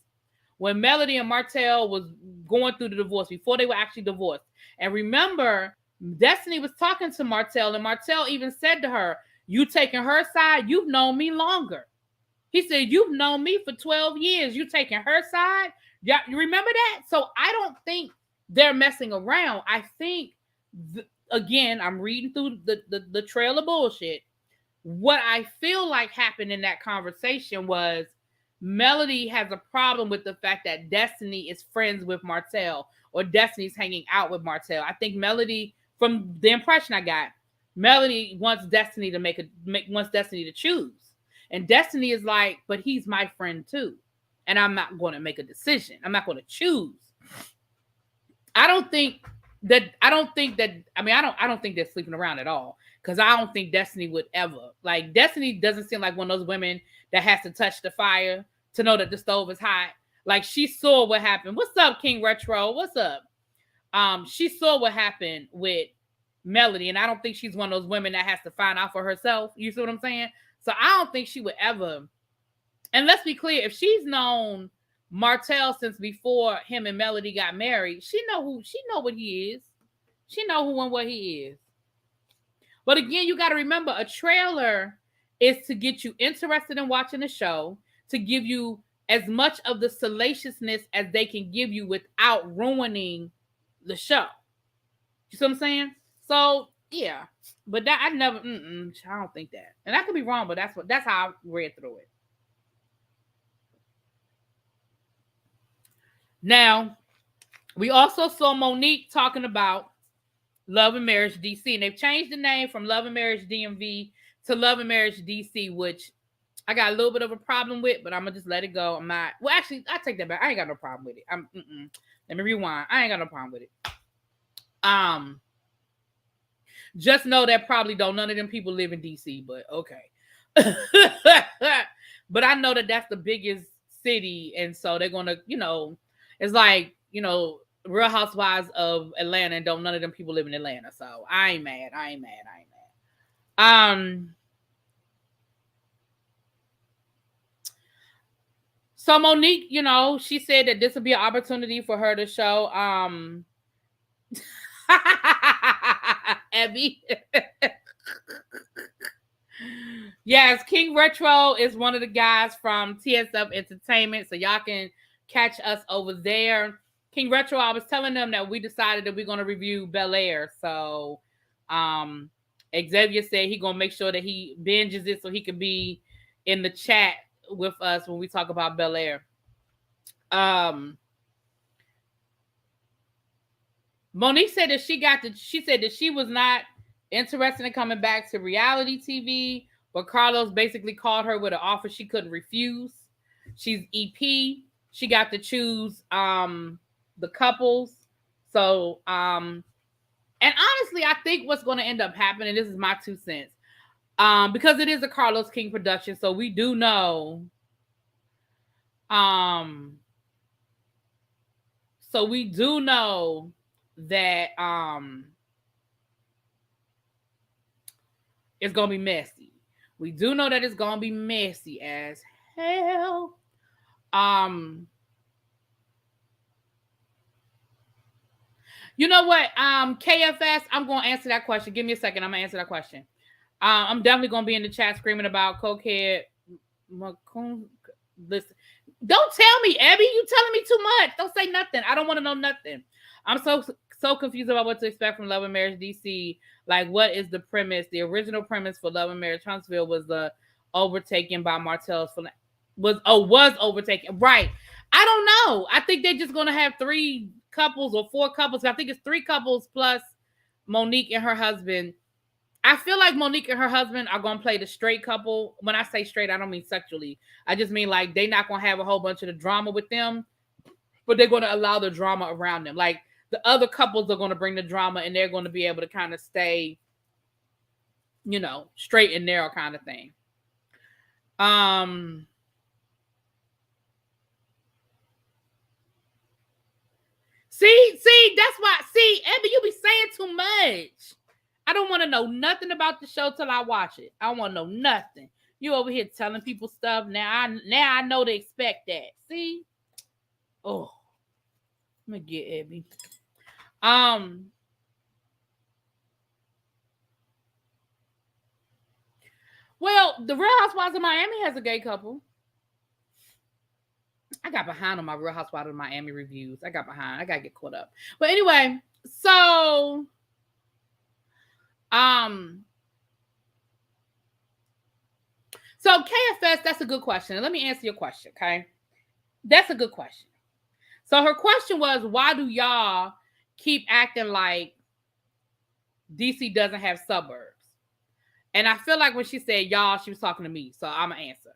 when Melody and Martell was going through the divorce, before they were actually divorced. And remember, Destiny was talking to Martell, and Martell even said to her, you taking her side, you've known me longer. He said, you've known me for 12 years. You taking her side? Yeah, you remember that? So I don't think they're messing around. I think, again, I'm reading through the trail of bullshit. What I feel like happened in that conversation was Melody has a problem with the fact that Destiny is friends with Martell, or Destiny's hanging out with Martell. I think Melody, from the impression I got, Melody wants Destiny to wants Destiny to choose. And Destiny is like, but he's my friend too. And I'm not going to make a decision. I'm not going to choose. I don't think they're sleeping around at all. Because I don't think Destiny would ever. Like, Destiny doesn't seem like one of those women that has to touch the fire to know that the stove is hot. Like, she saw what happened. What's up, King Retro? What's up? She saw what happened with Melody, and I don't think she's one of those women that has to find out for herself. You see what I'm saying? So I don't think she would ever. And let's be clear, if she's known Martell since before him and Melody got married, she know what he is. She know who and what he is. But again, you got to remember, a trailer is to get you interested in watching the show, to give you as much of the salaciousness as they can give you without ruining the show. You see what I'm saying? So yeah, but that I don't think that, and I could be wrong, but that's how I read through it. Now, we also saw Monique talking about Love and Marriage DC, and they've changed the name from Love and Marriage DMV to Love and Marriage DC, which I got a little bit of a problem with, but I'm gonna just let it go. I'm not. Well, actually, I take that back. I ain't got no problem with it. Let me rewind. I ain't got no problem with it. Just know that probably none of them people live in DC, but okay. But I know that that's the biggest city, and so they're gonna, it's like, Real Housewives of Atlanta, and none of them people live in Atlanta. So I ain't mad. So Monique, she said that this would be an opportunity for her to show Abby. Yes, King Retro is one of the guys from TSF Entertainment, so y'all can catch us over there. King Retro, I was telling them that we decided that we're going to review Bel-Air. So Xavier said he's going to make sure that he binges it so he can be in the chat with us when we talk about Bel-Air. Monique said that she said that she was not interested in coming back to reality TV, but Carlos basically called her with an offer she couldn't refuse. She's EP. She got to choose the couples. So and honestly, I think what's going to end up happening, this is my 2 cents, because it is a Carlos King production, so we do know that it's gonna be messy. We do know that it's gonna be messy as hell. You know what? KFS, I'm gonna answer that question. Give me a second. I'm gonna answer that question. I'm definitely gonna be in the chat screaming about cokehead. Listen, don't tell me, Abby. You telling me too much. Don't say nothing. I don't want to know nothing. I'm so confused about what to expect from Love and Marriage DC. Like, what is the premise? The original premise for Love and Marriage Huntsville was the overtaken by Martell's was overtaken. Right. I don't know. I think they're just gonna have 3 couples or 4 couples. I think it's 3 couples plus Monique and her husband. I feel like Monique and her husband are going to play the straight couple. When I say straight, I don't mean sexually. I just mean like they're not going to have a whole bunch of the drama with them, but they're going to allow the drama around them. Like the other couples are going to bring the drama and they're going to be able to kind of stay, you know, straight and narrow kind of thing. See, that's why. See, Abby, you be saying too much. I don't want to know nothing about the show till I watch it. I don't want to know nothing. You over here telling people stuff. Now I know to expect that. See? Oh. I'm gonna get Abby. Well, the Real Housewives of Miami has a gay couple. I got behind on my Real Housewives of Miami reviews. I got behind. I gotta get caught up. But anyway, so KFS, that's a good question. Let me answer your question, okay? That's a good question. So her question was, why do y'all keep acting like DC doesn't have suburbs? And I feel like when she said y'all, she was talking to me. So I'm gonna answer.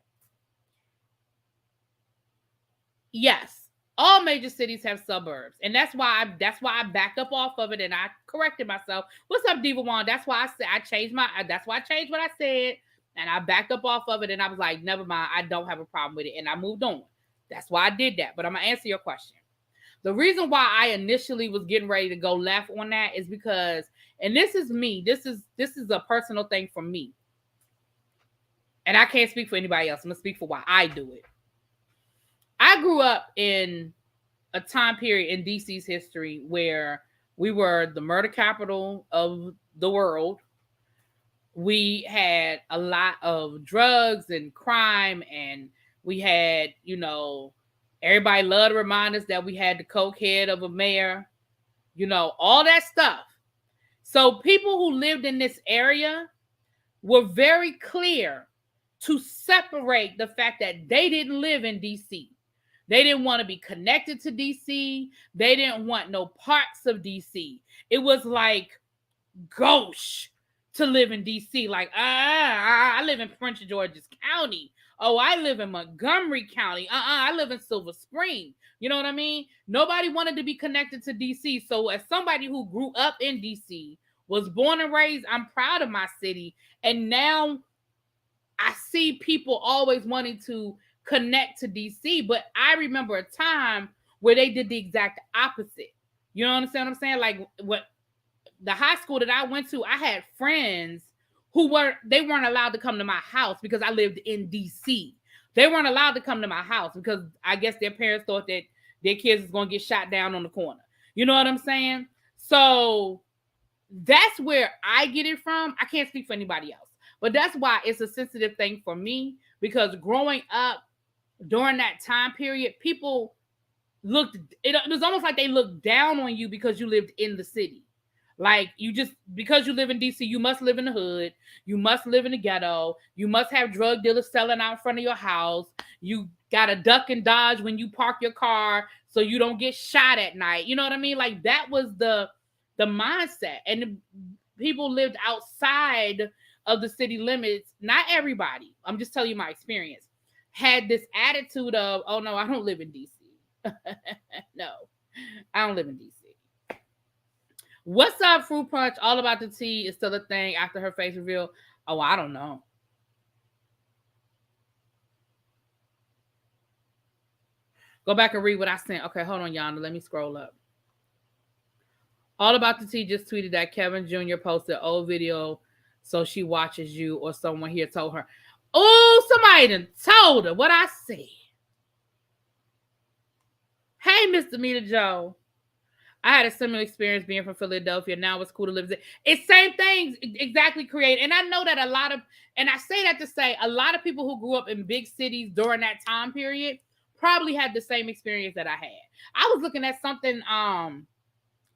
Yes, all major cities have suburbs, and that's why I backed up off of it and I corrected myself. What's up, Diva Wand? That's why I changed what I said, and I backed up off of it, and I was like, never mind, I don't have a problem with it, and I moved on. That's why I did that. But I'm gonna answer your question. The reason why I initially was getting ready to go left on that is because, and this is me, this is a personal thing for me, and I can't speak for anybody else. I'm gonna speak for why I do it. I grew up in a time period in DC's history where we were the murder capital of the world. We had a lot of drugs and crime, and we had, you know, everybody loved to remind us that we had the coke head of a mayor, you know, all that stuff. So people who lived in this area were very clear to separate the fact that they didn't live in DC. They didn't want to be connected to DC. They didn't want no parts of DC. It was like gauche to live in DC. Like, I live in Prince George's County. Oh, I live in Montgomery County. I live in Silver Spring. You know what I mean? Nobody wanted to be connected to DC. So as somebody who grew up in DC, was born and raised, I'm proud of my city. And now I see people always wanting to connect to DC, but I remember a time where they did the exact opposite. You know what I'm saying? Like what the high school that I went to, I had friends who they weren't allowed to come to my house because I lived in DC. They weren't allowed to come to my house because I guess their parents thought that their kids was going to get shot down on the corner. You know what I'm saying? So that's where I get it from. I can't speak for anybody else, but that's why it's a sensitive thing for me, because growing up during that time period, people it was almost like they looked down on you because you lived in the city. Like, because you live in DC, you must live in the hood. You must live in the ghetto. You must have drug dealers selling out in front of your house. You got to duck and dodge when you park your car so you don't get shot at night. You know what I mean? Like, that was the mindset. And people lived outside of the city limits, not everybody, I'm just telling you my experience, had this attitude of, oh no, I don't live in DC. No, I don't live in DC. What's up, Fruit Punch? All About the Tea is still a thing after her face reveal. Oh, I don't know. Go back and read what I sent. Okay, hold on, y'all. Let me scroll up. All About the Tea just tweeted that Kevin Jr. posted an old video so she watches you, or someone here told her. Oh, somebody done told her what I said. Hey, Mr. Mita Joe. I had a similar experience being from Philadelphia. Now it's cool to live there. It's same things exactly created. And I know that a lot of, and I say that to say, a lot of people who grew up in big cities during that time period probably had the same experience that I had. I was looking at something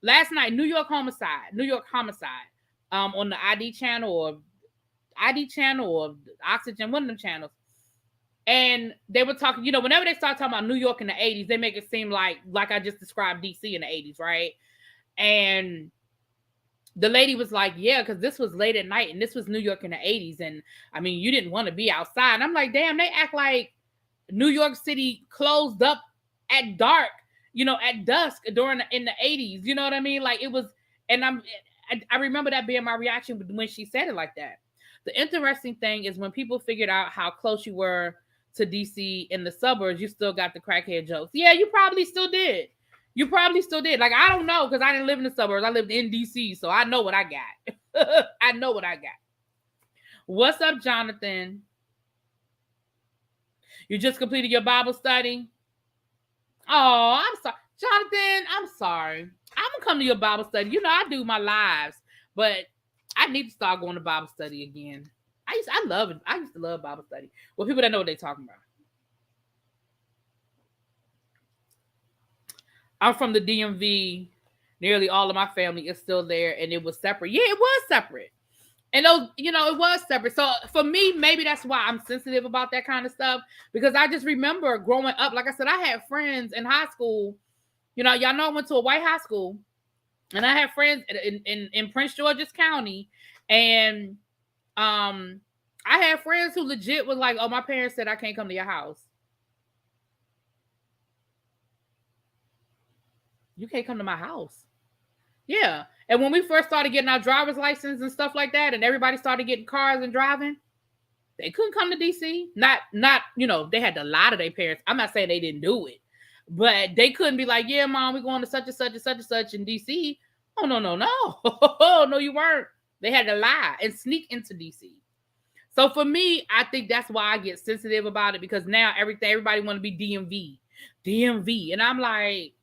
last night, New York homicide, on the ID channel or Oxygen, one of them channels. And they were talking, whenever they start talking about New York in the 80s, they make it seem like I just described DC in the 80s, right? And the lady was like, yeah, because this was late at night and this was New York in the 80s. And I mean, you didn't want to be outside. And I'm like, damn, they act like New York City closed up at dark, at dusk in the 80s. You know what I mean? Like it was, and I remember that being my reaction when she said it like that. The interesting thing is when people figured out how close you were to DC in the suburbs, you still got the crackhead jokes. Yeah, you probably still did. Like, I don't know, because I didn't live in the suburbs. I lived in DC, so I know what I got. I know what I got. What's up, Jonathan? You just completed your Bible study? Oh, I'm sorry. Jonathan, I'm sorry. I'm going to come to your Bible study. I do my lives, but I need to start going to Bible study again. I used to love Bible study. Well, people that know what they're talking about. I'm from the DMV. Nearly all of my family is still there, and it was separate. Yeah, it was separate. And those, it was separate. So for me, maybe that's why I'm sensitive about that kind of stuff, because I just remember growing up. Like I said, I had friends in high school. Y'all know I went to a white high school, and I had friends in Prince George's County, and I had friends who legit was like, oh, my parents said I can't come to your house. You can't come to my house. Yeah. And when we first started getting our driver's license and stuff like that, and everybody started getting cars and driving, they couldn't come to DC. Not, they had to lie to their parents. I'm not saying they didn't do it, but they couldn't be like, yeah, mom, we're going to such and such and such and such in DC. Oh, no. No, you weren't. They had to lie and sneak into DC. So for me, I think that's why I get sensitive about it, because now everybody want to be DMV. And I'm like,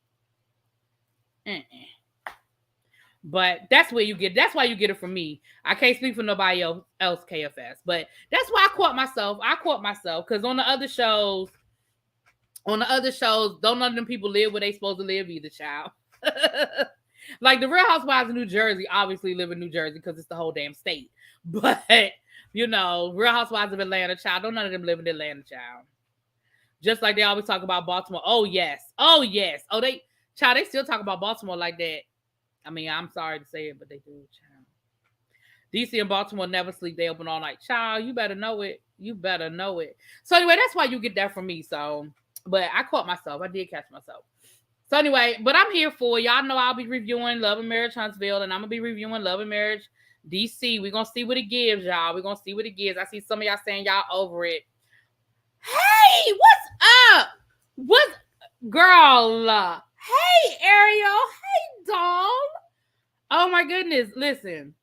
But that's why you get it from me. I can't speak for nobody else, KFS. But that's why I caught myself because on the other shows, don't none of them people live where they supposed to live either, child. Like the Real Housewives of New Jersey obviously live in New Jersey because it's the whole damn state. But Real Housewives of Atlanta, child, don't none of them live in Atlanta, child. Just like they always talk about Baltimore. Oh yes. Oh they still talk about Baltimore like that. I mean, I'm sorry to say it, but they do, child. DC and Baltimore never sleep. They open all night. Child, you better know it. So anyway, that's why you get that from me. So, but I caught myself. I did catch myself. So anyway, but I'm here for y'all. Know I'll be reviewing Love and Marriage Huntsville, and I'm gonna be reviewing Love and Marriage DC. We're gonna see what it gives, y'all. I see some of y'all saying y'all over it. Hey, what's up? What's girl? Hey, Ariel. Hey, doll. Oh my goodness. Listen,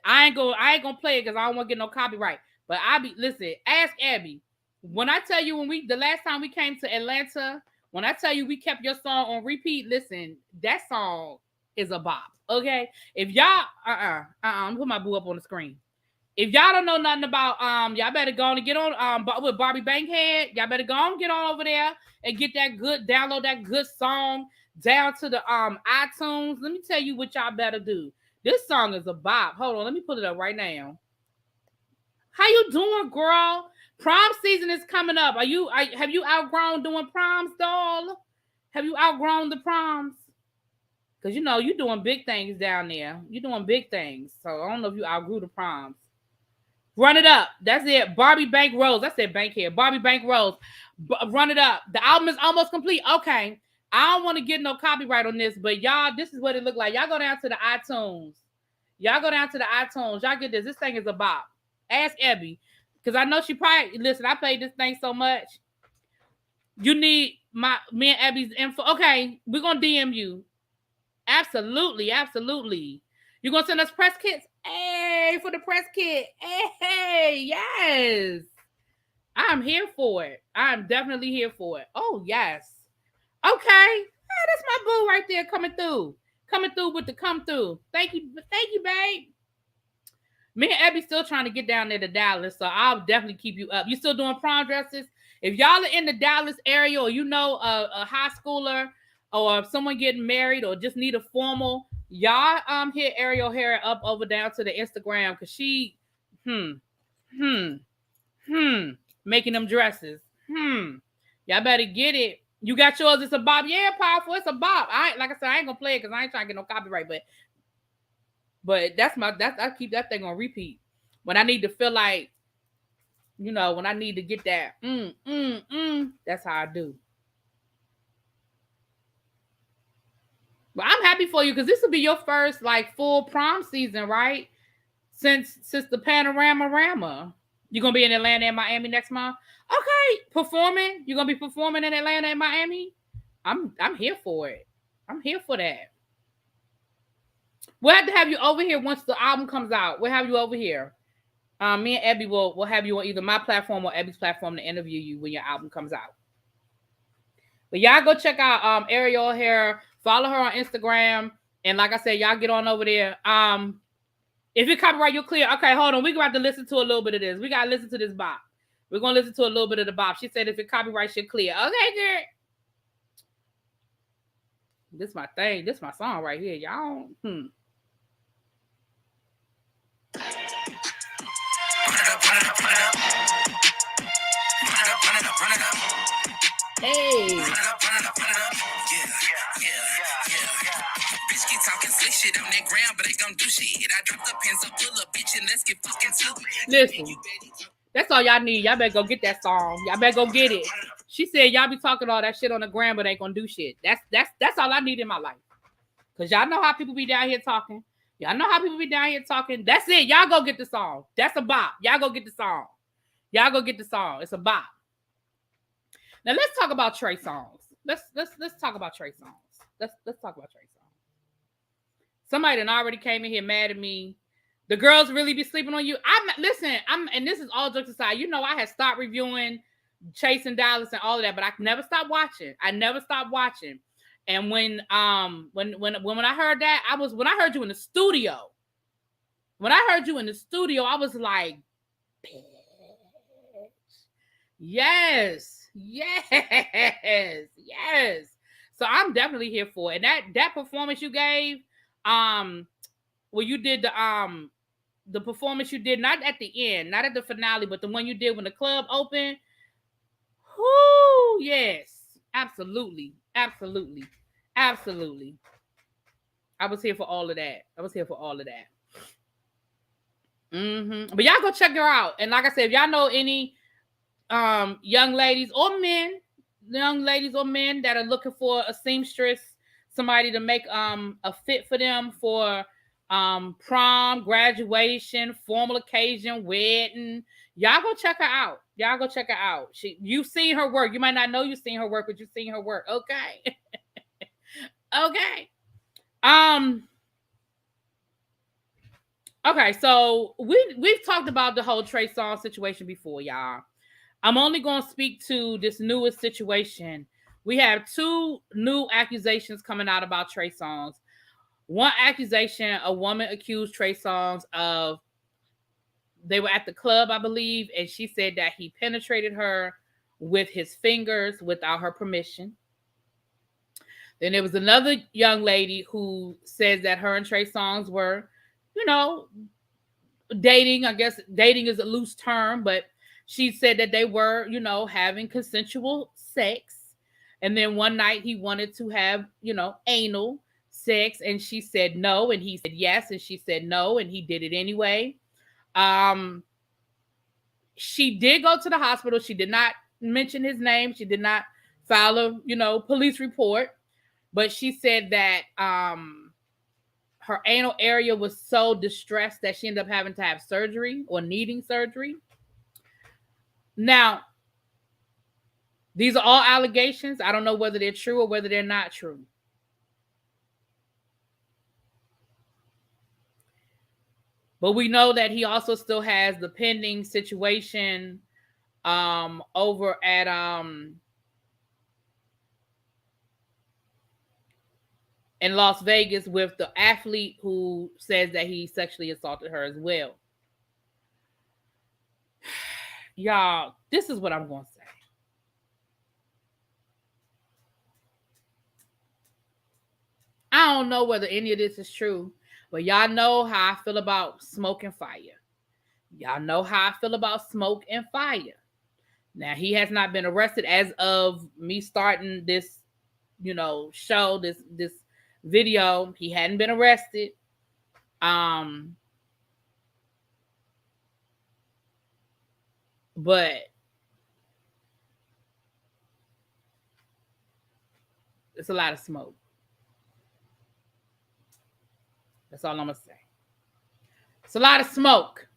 I ain't gonna play it because I don't want to get no copyright. But listen, ask Abby. When I tell you the last time we came to Atlanta, when I tell you we kept your song on repeat, listen, that song is a bop. Okay. If y'all I'm put my boo up on the screen. If y'all don't know nothing about y'all better go on and get on with Barbie Bankhead. Y'all better go on and get on over there and get download that good song down to the iTunes. Let me tell you what y'all better do. This song is a bop. Hold on, let me put it up right now. How you doing, girl? Prom season is coming up. Have you outgrown doing proms, doll? Have you outgrown the proms? Because, you know, you're doing big things down there. You're doing big things. So I don't know if you outgrew the proms. Run it up. That's it. Barbie Bank Rose. I said bank here. Barbie Bank Rose. Run it up. The album is almost complete. Okay. I don't want to get no copyright on this, but y'all, this is what it looked like. Y'all go down to the iTunes. Y'all get this. This thing is a bop. Ask Ebby. Because I know she probably, listen, I played this thing so much. You need me and Abby's info. Okay, we're going to DM you. Absolutely. You're going to send us press kits? Hey, for the press kit. Hey, yes. I'm here for it. I'm definitely here for it. Oh, yes. Okay. Hey, that's my boo right there coming through. Coming through with the come through. Thank you, babe. Me and Abby still trying to get down there to Dallas, so I'll definitely keep you up. You still doing prom dresses? If y'all are in the Dallas area, or you know a high schooler, or if someone getting married, or just need a formal, y'all hit Ariel Hair up over down to the Instagram, because she making them dresses. Y'all better get it. You got yours. It's a bop. Yeah, powerful. It's a bop. Like I said, I ain't gonna play it because I ain't trying to get no copyright, but I keep that thing on repeat when I need to feel like, you know, when I need to get that that's how I do. But I'm happy for you because this will be your first like full prom season, right? Since the Panorama. You're gonna be in Atlanta and Miami next month. Okay, performing. You're gonna be performing in Atlanta and Miami. I'm here for it. I'm here for that. We'll have to have you over here once the album comes out. We'll have you over here. Me and Abby will have you on either my platform or Abby's platform to interview you when your album comes out. But y'all go check out Ariel Hair. Follow her on Instagram. And like I said, y'all get on over there. If you copyright, you're clear. Okay, hold on. We're going to have to listen to a little bit of this. We got to listen to this bop. We're going to listen to a little bit of the bop. She said if it copyright, you're clear. Okay, girl. This my thing. This my song right here, y'all. Hey. Bitch keep talking slick shit on that ground, but they gon' do shit. I dropped the pencil, pull up, bitch, and let's get fucking to it. Listen, that's all y'all need. Y'all better go get that song. Y'all better go get it. She said y'all be talking all that shit on the ground, but ain't gonna do shit. That's all I need in my life. Cause y'all know how people be down here talking. Y'all know how people be down here talking. That's it. Y'all go get the song. That's a bop. Y'all go get the song. Y'all go get the song. It's a bop. Now let's talk about Trey Songz. Let's talk about Trey Songz. Let's talk about Trey Songz. Somebody that already came in here mad at me. The girls really be sleeping on you. And this is all jokes aside. You know, I had stopped reviewing Chasing Dallas and all of that, but I never stopped watching. And when I heard that, when I heard you in the studio. When I heard you in the studio, I was like, bitch. Yes. So I'm definitely here for it. And that performance you gave, where you did the performance you did, not at the end, not at the finale, but the one you did when the club opened. Whoo, yes. Absolutely. I was here for all of that. But y'all go check her out. And like I said, if y'all know any young ladies or men that are looking for a seamstress, somebody to make a fit for them for prom, graduation, formal occasion, wedding, y'all go check her out. You've seen her work. You might not know you've seen her work, but you've seen her work. Okay. Okay. Okay, so we've talked about the whole Trey Songz situation before, y'all. I'm only going to speak to this newest situation. We have 2 new accusations coming out about Trey Songz. One accusation, a woman accused Trey Songz of, they were at the club, I believe, and she said that he penetrated her with his fingers without her permission. Then there was another young lady who says that her and Trey Songz were, you know, dating. I guess dating is a loose term, but she said that they were, you know, having consensual sex. And then one night he wanted to have, you know, anal sex, and she said no, and he said yes, and she said no, and he did it anyway. She did go to the hospital. She did not mention his name. She did not file a, police report. But she said that her anal area was so distressed that she ended up having to have surgery or needing surgery. Now, these are all allegations. I don't know whether they're true or whether they're not true. But we know that he also still has the pending situation over at in Las Vegas with the athlete who says that he sexually assaulted her as well. Y'all, this is what I'm going to say. I don't know whether any of this is true, but y'all know how I feel about smoke and fire. Y'all know how I feel about smoke and fire. Now, he has not been arrested as of me starting this, show, this video. He hadn't been arrested. But it's a lot of smoke. That's all I'm gonna say. It's a lot of smoke.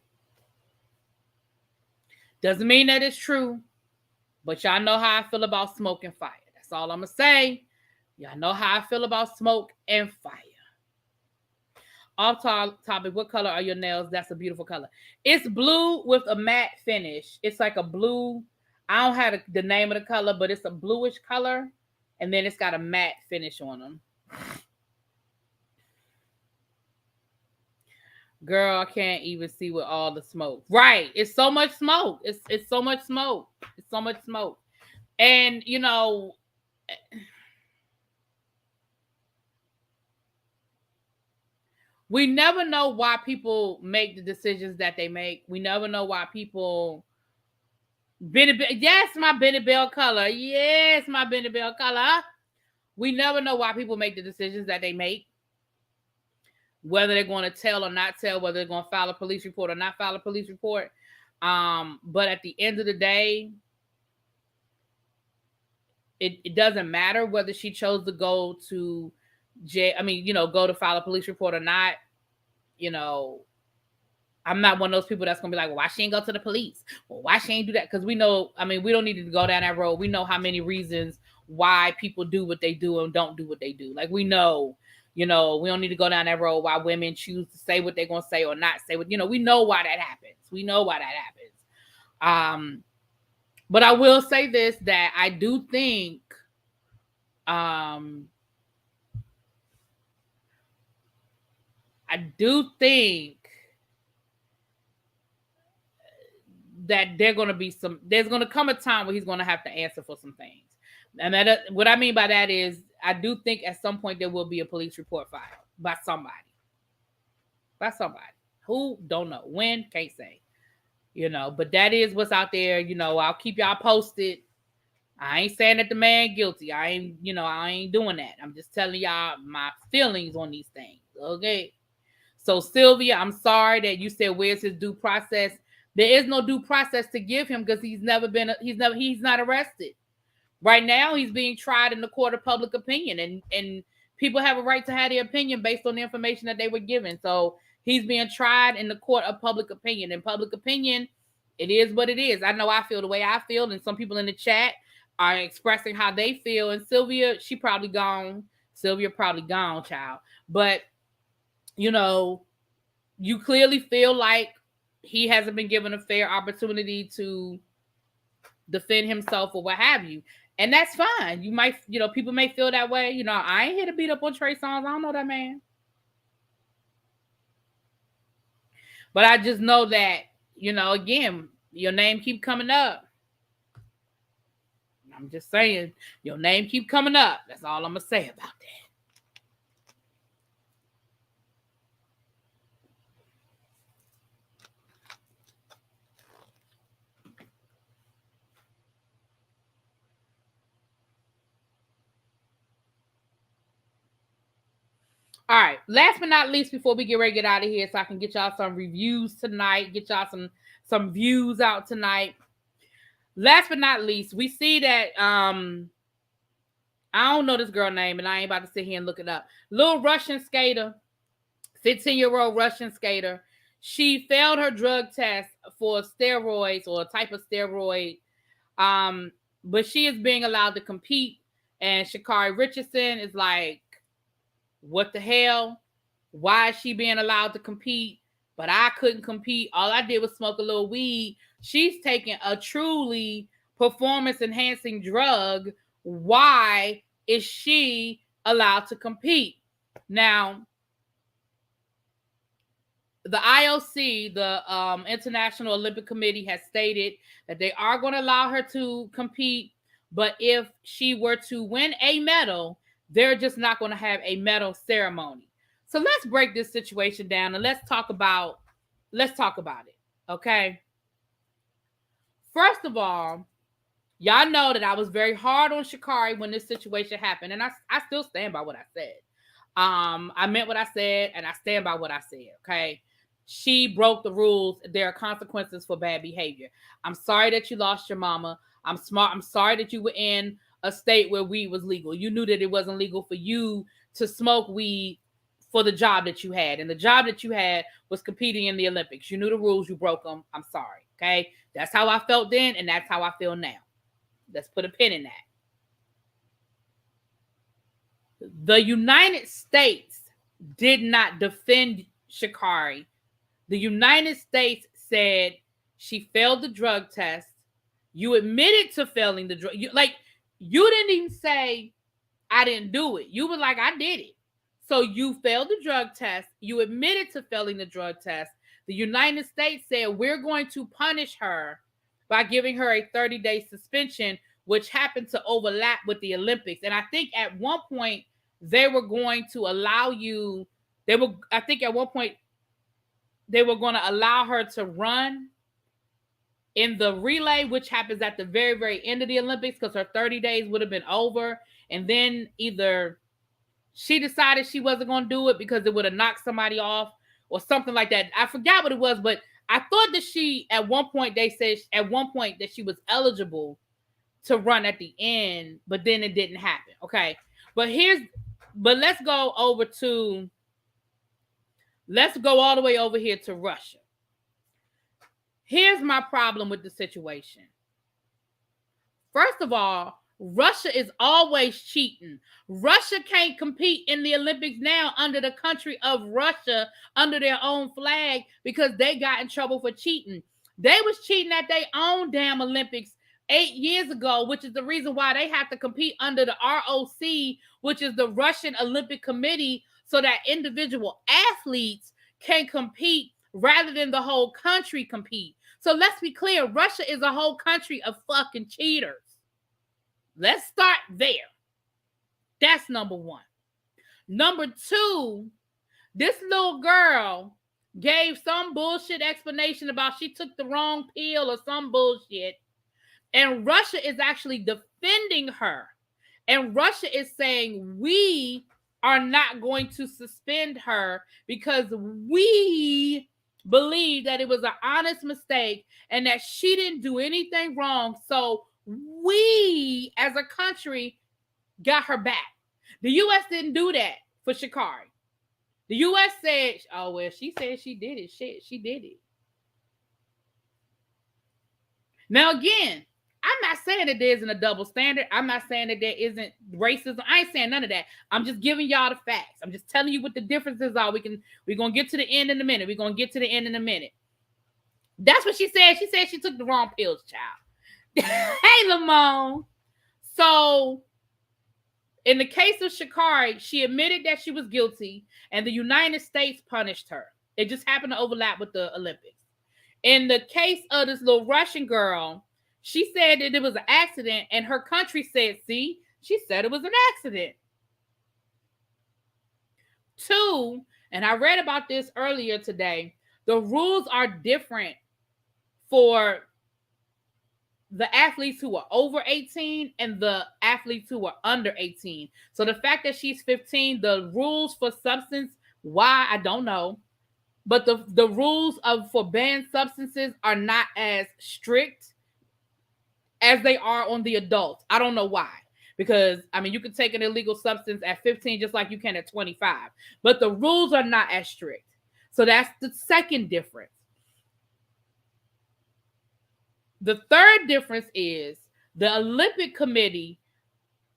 Doesn't mean that it's true, but y'all know how I feel about smoke and fire. That's all I'm gonna say. Y'all know how I feel about smoke and fire. Off topic, what color are your nails? That's a beautiful color. It's blue with a matte finish. It's like a blue. I don't have the name of the color, but it's a bluish color. And then it's got a matte finish on them. Girl, I can't even see with all the smoke. Right. It's so much smoke. It's so much smoke. It's so much smoke. And, we never know why people make the decisions that they make. We never know why people... Yes, my Benny Bell color. Yes, my Benny Bell color. We never know why people make the decisions that they make. Whether they're going to tell or not tell, whether they're going to file a police report or not file a police report. But at the end of the day, it doesn't matter whether she chose to go to jail. I mean, go to file a police report or not. I'm not one of those people that's going to be like, well, why she ain't go to the police? Well, why she ain't do that? Because we know, we don't need to go down that road. We know how many reasons why people do what they do and don't do what they do. Like, we know, we don't need to go down that road why women choose to say what they're going to say or not say what, we know why that happens. We know why that happens. But I will say this, that I do think, that there's going to come a time where he's going to have to answer for some things. And what I mean by that is, I do think at some point there will be a police report filed by somebody. Who? Don't know. When? Can't say. But that is what's out there. I'll keep y'all posted. I ain't saying that the man guilty. I ain't doing that. I'm just telling y'all my feelings on these things. Okay. So Sylvia, I'm sorry that you said where's his due process. There is no due process to give him because he's not arrested. Right now, he's being tried in the court of public opinion, and people have a right to have their opinion based on the information that they were given. So he's being tried in the court of public opinion. In public opinion, it is what it is. I know I feel the way I feel, and some people in the chat are expressing how they feel. And Sylvia, she probably gone. Sylvia probably gone, child. But, you clearly feel like he hasn't been given a fair opportunity to defend himself or what have you. And that's fine. You might, people may feel that way. I ain't here to beat up on Trey Songz. I don't know that man. But I just know that, again, your name keep coming up. I'm just saying, your name keep coming up. That's all I'm going to say about that. All right. Last but not least, before we get ready to get out of here, so I can get y'all some reviews tonight, get y'all some views out tonight. Last but not least, we see that I don't know this girl name, and I ain't about to sit here and look it up. Little Russian skater, 15-year-old Russian skater. She failed her drug test for steroids or a type of steroid, but she is being allowed to compete. And Sha'Carri Richardson is like, what the hell? Why is she being allowed to compete? But I couldn't compete. All I did was smoke a little weed. She's taking a truly performance-enhancing drug. Why is she allowed to compete? Now, the IOC, the International Olympic Committee, has stated that they are going to allow her to compete, but if she were to win a medal, they're just not going to have a medal ceremony. So let's break this situation down and let's talk about it. Okay. First of all, y'all know that I was very hard on Sha'Carri when this situation happened, and I still stand by what I said. I meant what I said, and I stand by what I said. Okay. She broke the rules. There are consequences for bad behavior. I'm sorry that you lost your mama. I'm sorry that you were in a state where weed was legal. You knew that it wasn't legal for you to smoke weed for the job that you had. And the job that you had was competing in the Olympics. You knew the rules. You broke them. I'm sorry. Okay. That's how I felt then. And that's how I feel now. Let's put a pin in that. The United States did not defend Sha'Carri. The United States said she failed the drug test. You admitted to failing the drug. You didn't even say, I didn't do it. You were like, I did it. So you failed the drug test. You admitted to failing the drug test. The United States said, we're going to punish her by giving her a 30-day suspension, which happened to overlap with the Olympics. And I think at one point they were going to allow you, at one point they were going to allow her to run in the relay, which happens at the very, very end of the Olympics, because her 30 days would have been over. And then either she decided she wasn't going to do it because it would have knocked somebody off or something like that. I forgot what it was, but I thought that at one point that she was eligible to run at the end, but then it didn't happen. Okay. But let's go all the way over here to Russia. Here's my problem with the situation. First of all, Russia is always cheating. Russia can't compete in the Olympics now under the country of Russia, under their own flag, because they got in trouble for cheating. They was cheating at their own damn Olympics 8 years ago, which is the reason why they have to compete under the ROC, which is the Russian Olympic Committee, so that individual athletes can compete rather than the whole country compete. So let's be clear, Russia is a whole country of fucking cheaters. Let's start there. That's number one. Number two, this little girl gave some bullshit explanation about she took the wrong pill or some bullshit. And Russia is actually defending her. And Russia is saying, we are not going to suspend her because we believe that it was an honest mistake and that she didn't do anything wrong. So we, as a country, got her back. The U.S. didn't do that for Sha'Carri. The U.S. said, oh, well, she said she did it. Shit, she did it. Now, again, I'm not saying that there isn't a double standard. I'm not saying that there isn't racism. I ain't saying none of that. I'm just giving y'all the facts. I'm just telling you what the differences are. We're going to get to the end in a minute. We're going to get to the end in a minute. That's what she said. She said she took the wrong pills, child. Hey, Lamone. So, in the case of Sha'Carri, she admitted that she was guilty, and the United States punished her. It just happened to overlap with the Olympics. In the case of this little Russian girl, she said that it was an accident, and her country said, see, she said it was an accident. Two, and I read about this earlier today, the rules are different for the athletes who are over 18 and the athletes who are under 18. So the fact that she's 15, the rules for substance, why, I don't know. But the rules for banned substances are not as strict as they are on the adults. I don't know why. Because, I mean, you can take an illegal substance at 15 just like you can at 25. But the rules are not as strict. So that's the second difference. The third difference is the Olympic Committee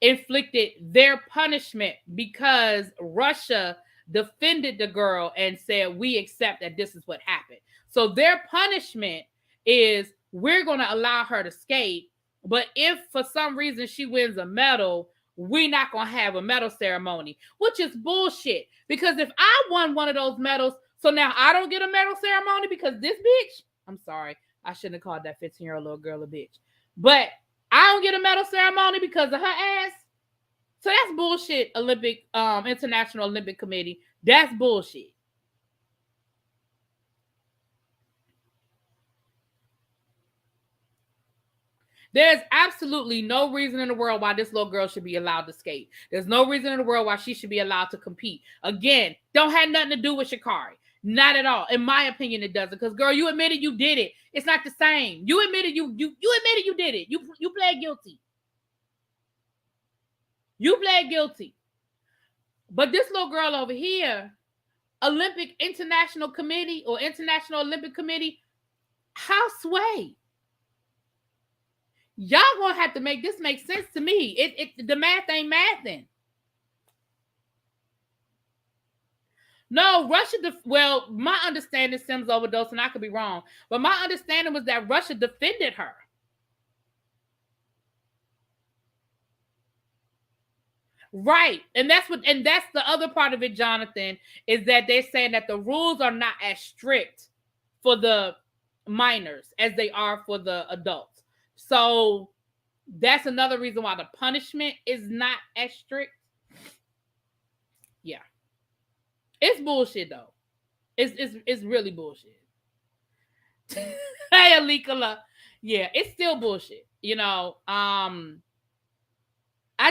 inflicted their punishment because Russia defended the girl and said, we accept that this is what happened. So their punishment is, we're going to allow her to skate, but if for some reason she wins a medal, we're not going to have a medal ceremony, which is bullshit. Because if I won one of those medals, so now I don't get a medal ceremony because this bitch, I'm sorry, I shouldn't have called that 15-year-old little girl a bitch. But I don't get a medal ceremony because of her ass. So that's bullshit, International Olympic Committee. That's bullshit. There's absolutely no reason in the world why this little girl should be allowed to skate. There's no reason in the world why she should be allowed to compete. Again, don't have nothing to do with Sha'Carri. Not at all. In my opinion, it doesn't. Because, girl, you admitted you did it. It's not the same. You admitted you admitted you did it. You pled guilty. You pled guilty. But this little girl over here, International Olympic Committee, how sway? Y'all gonna have to make this make sense to me. The math ain't mathing. No, Russia. Well, my understanding, Sims overdose, and I could be wrong, but my understanding was that Russia defended her. Right, and that's the other part of it, Jonathan, is that they're saying that the rules are not as strict for the minors as they are for the adults. So that's another reason why the punishment is not as strict. Yeah. It's bullshit though. It's really bullshit. Hey, Alikala. Yeah, it's still bullshit. You know, I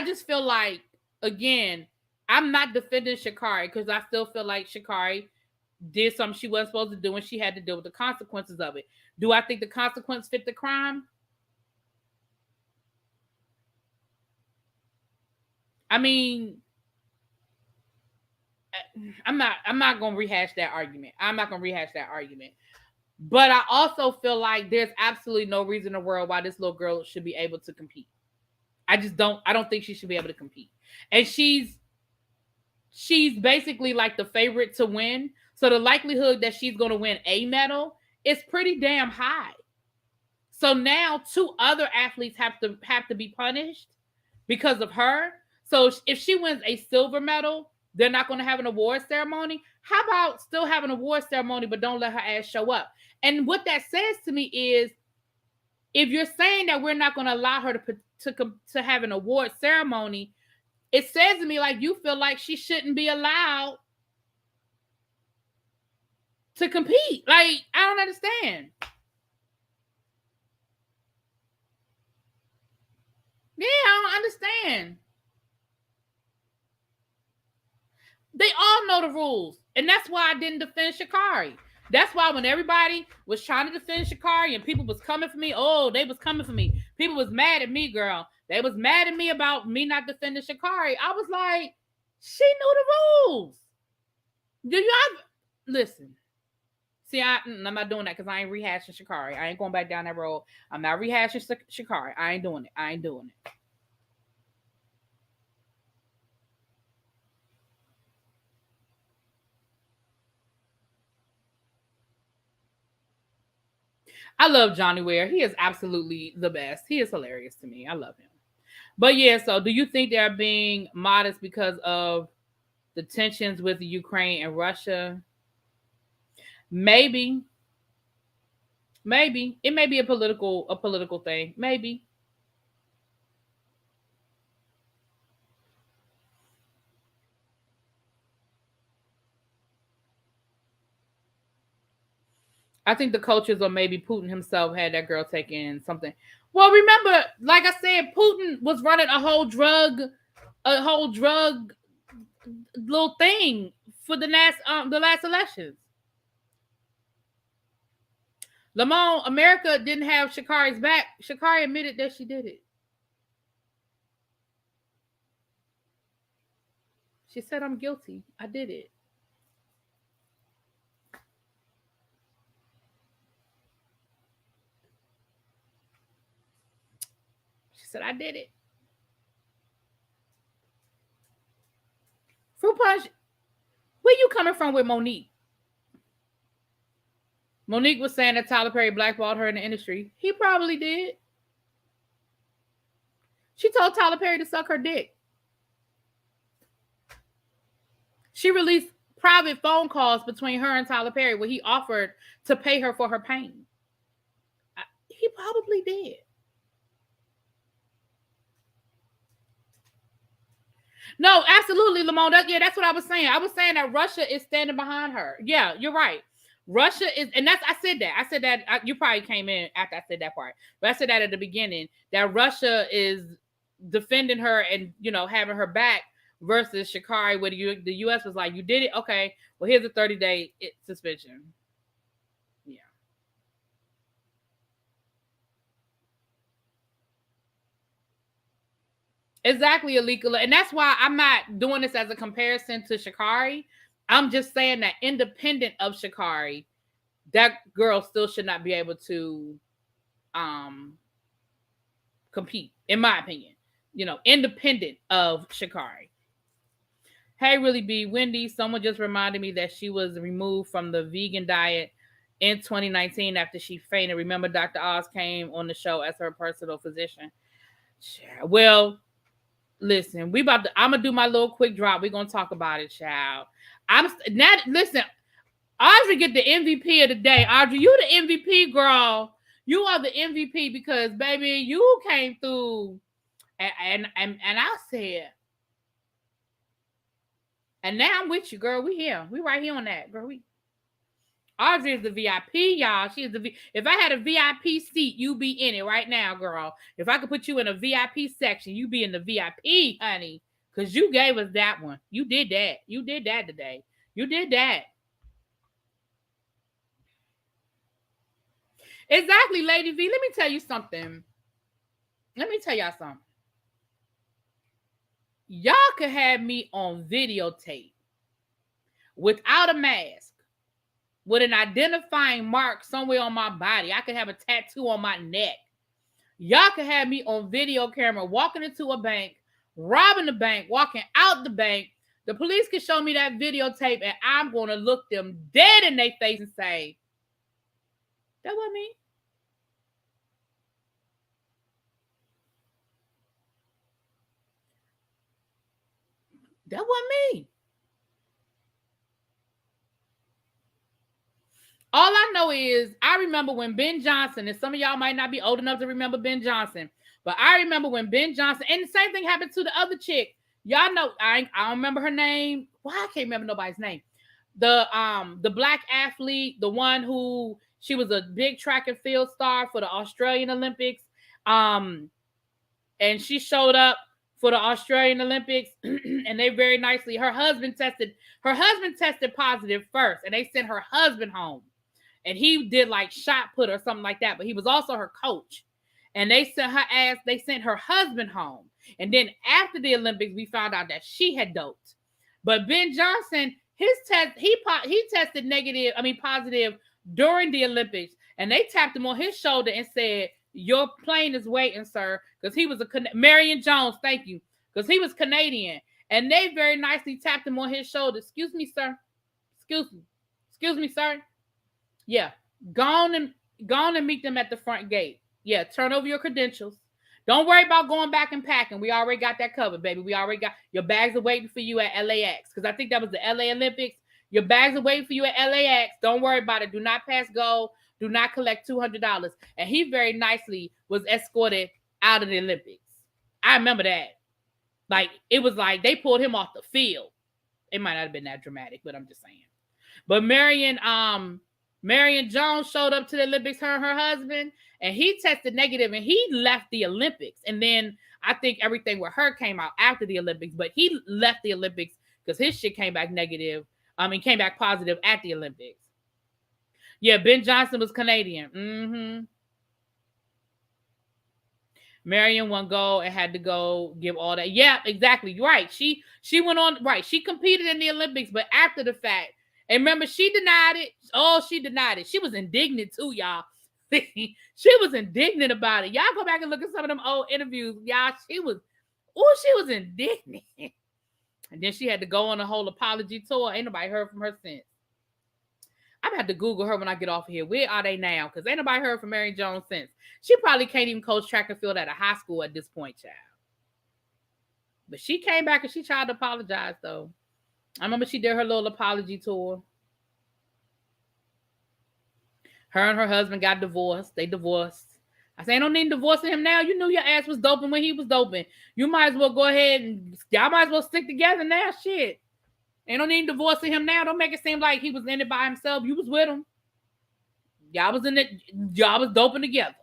just feel like, again, I'm not defending Sha'Carri because I still feel like Sha'Carri did something she wasn't supposed to do and she had to deal with the consequences of it. Do I think the consequence fit the crime? I mean, I'm not going to rehash that argument. But I also feel like there's absolutely no reason in the world why this little girl should be able to compete. I don't think she should be able to compete. And she's basically like the favorite to win. So the likelihood that she's going to win a medal is pretty damn high. So now 2 other athletes have to be punished because of her. So if she wins a silver medal, they're not going to have an award ceremony. How about still have an award ceremony, but don't let her ass show up? And what that says to me is, if you're saying that we're not going to allow her to have an award ceremony, it says to me like you feel like she shouldn't be allowed to compete. Like, I don't understand. Yeah, I don't understand. They all know the rules. And that's why I didn't defend Sha'Carri. That's why when everybody was trying to defend Sha'Carri and people was coming for me, they was coming for me. People was mad at me, girl. They was mad at me about me not defending Sha'Carri. I was like, she knew the rules. Do y'all listen? See, I'm not doing that because I ain't rehashing Sha'Carri. I ain't going back down that road. I'm not rehashing Sha'Carri. I ain't doing it. I love Johnny Ware. He is absolutely the best. He is hilarious to me. I love him. But yeah, so do you think they're being modest because of the tensions with Ukraine and Russia? Maybe. It may be a political thing. Maybe. I think the coaches, or maybe Putin himself, had that girl taking something. Well, remember, like I said, Putin was running a whole drug little thing for the last elections. Lamont, America didn't have Sha'Carri's back. Sha'Carri admitted that she did it. She said, "I'm guilty. I did it." She said, "I did it." Fruit punch. Where you coming from with Monique? Monique was saying that Tyler Perry blackballed her in the industry. He probably did. She told Tyler Perry to suck her dick. She released private phone calls between her and Tyler Perry where he offered to pay her for her pain. He probably did. No, absolutely, Lamont. That's what I was saying. I was saying that Russia is standing behind her. Yeah, you're right. Russia is, and I said that. You probably came in after I said that part, but I said that at the beginning that Russia is defending her and having her back versus Sha'Carri, where the U.S. was like, "You did it, okay? Well, here's a 30-day suspension." Yeah. Exactly, Alika. And that's why I'm not doing this as a comparison to Sha'Carri. I'm just saying that independent of Sha'Carri, that girl still should not be able to compete, in my opinion. Independent of Sha'Carri. Hey, Really B, Wendy, someone just reminded me that she was removed from the vegan diet in 2019 after she fainted. Remember, Dr. Oz came on the show as her personal physician. Well, listen, I'm gonna do my little quick drop. We're gonna talk about it, child. Listen, Audrey get the MVP of the day. Audrey, you the MVP, girl. You are the MVP because, baby, you came through, and I said, and now I'm with you, girl. We here, we right here on that, girl. Audrey is the VIP, y'all. She is if I had a VIP seat, you be in it right now, girl. If I could put you in a VIP section, you be in the VIP, honey. Because you gave us that one. You did that. You did that today. You did that. Exactly, Lady V. Let me tell you something. Let me tell y'all something. Y'all could have me on videotape without a mask, with an identifying mark somewhere on my body. I could have a tattoo on my neck. Y'all could have me on video camera walking into a bank, robbing the bank, walking out the bank. The police can show me that videotape and I'm going to look them dead in their face and say, that wasn't me. That wasn't me. All I know is I remember when Ben Johnson, and some of y'all might not be old enough to remember Ben Johnson, but I remember when Ben Johnson, and the same thing happened to the other chick. Y'all know, I don't remember her name. Why I can't remember nobody's name. The black athlete, the one who she was a big track and field star for the Australian Olympics. And she showed up for the Australian Olympics, and they very nicely, her husband tested positive first, and they sent her husband home. And he did like shot put or something like that, but he was also her coach. And they sent her husband home. And then after the Olympics, we found out that she had doped. But Ben Johnson, his test, he tested positive during the Olympics. And they tapped him on his shoulder and said, your plane is waiting, sir. Because he was Marion Jones, thank you. Because he was Canadian. And they very nicely tapped him on his shoulder. Excuse me, sir. Excuse me, sir. Yeah. Go on and meet them at the front gate. Yeah, turn over your credentials. Don't worry about going back and packing. We already got that covered, baby. We already got your bags are waiting for you at LAX. Because I think that was the LA Olympics. Your bags are waiting for you at LAX. Don't worry about it. Do not pass go. Do not collect $200. And he very nicely was escorted out of the Olympics. I remember that. Like, it was like they pulled him off the field. It might not have been that dramatic, but I'm just saying. But Marion, Marion Jones showed up to the Olympics, her and her husband, and he tested negative and he left the Olympics. And then I think everything with her came out after the Olympics, but he left the Olympics because his shit came back negative. Came back positive at the Olympics. Yeah, Ben Johnson was Canadian. Mm-hmm. Marion won gold and had to go give all that. Yeah, exactly. Right. She went on. Right. She competed in the Olympics, but after the fact, and remember, she denied it. Oh, she denied it. She was indignant too, y'all. She was indignant about it. Y'all go back and look at some of them old interviews. Y'all, she was indignant. And then she had to go on a whole apology tour. Ain't nobody heard from her since. I'm gonna have to Google her when I get off of here. Where are they now? Because ain't nobody heard from Marion Jones since. She probably can't even coach track and field at a high school at this point, child. But she came back and she tried to apologize, though. I remember she did her little apology tour. Her and her husband got divorced. They divorced. I say, ain't no need divorcing him now. You knew your ass was doping when he was doping. You might as well go ahead and y'all might as well stick together now. Shit. Ain't no need divorcing him now. Don't make it seem like he was in it by himself. You was with him. Y'all was in it. Y'all was doping together.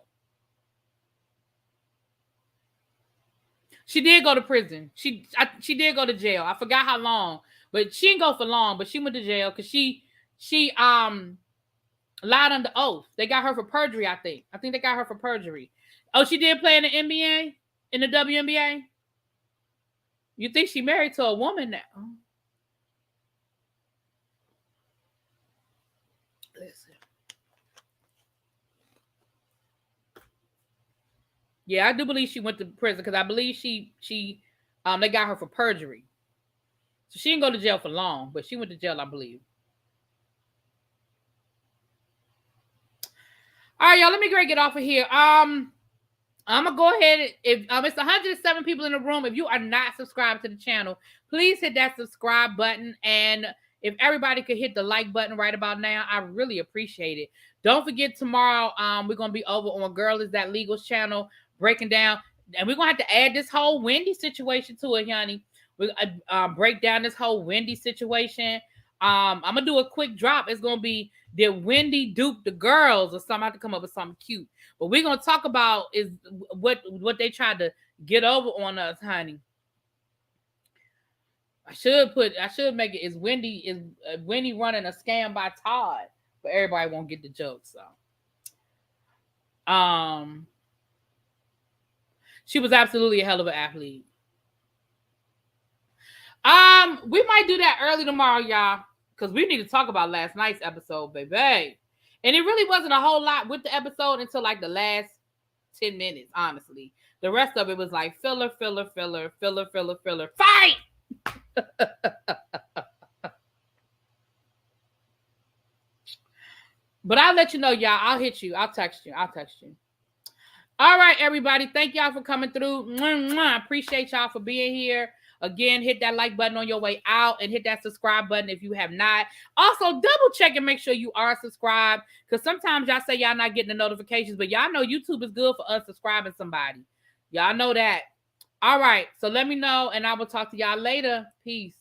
She did go to prison. She did go to jail. I forgot how long, but she didn't go for long. But she went to jail because she lied under oath. They got her for perjury. I think they got her for perjury. Oh, she did play in the NBA, in the WNBA. You think she married to a woman now? Listen. Yeah, I do believe she went to prison because I believe they got her for perjury. So she didn't go to jail for long, but she went to jail, I believe. All right, y'all, let me get off of here. I'm gonna go ahead. If it's 107 people in the room, if you are not subscribed to the channel, please hit that subscribe button. And if everybody could hit the like button right about now, I really appreciate it. Don't forget, tomorrow, we're gonna be over on Girl Is That Legal's channel, breaking down, and we're gonna have to add this whole Wendy situation to it, honey. We break down this whole Wendy situation. I'm gonna do a quick drop. It's gonna be, did Wendy dupe the girls or something? I have to come up with something cute. But we're gonna talk about is what they tried to get over on us, honey. I should make it, is Wendy running a scam by Todd? But everybody won't get the joke, so. She was absolutely a hell of an athlete. We might do that early tomorrow, y'all, because we need to talk about last night's episode, baby. And it really wasn't a whole lot with the episode until like the last 10 minutes, honestly. The rest of it was like filler. Fight! But I'll let you know, y'all. I'll hit you. I'll text you. All right, everybody. Thank y'all for coming through. I appreciate y'all for being here. Again, hit that like button on your way out and hit that subscribe button if you have not. Also, double check and make sure you are subscribed, because sometimes y'all say y'all not getting the notifications, but y'all know YouTube is good for unsubscribing somebody. Y'all know that. All right, so let me know, and I will talk to y'all later. Peace.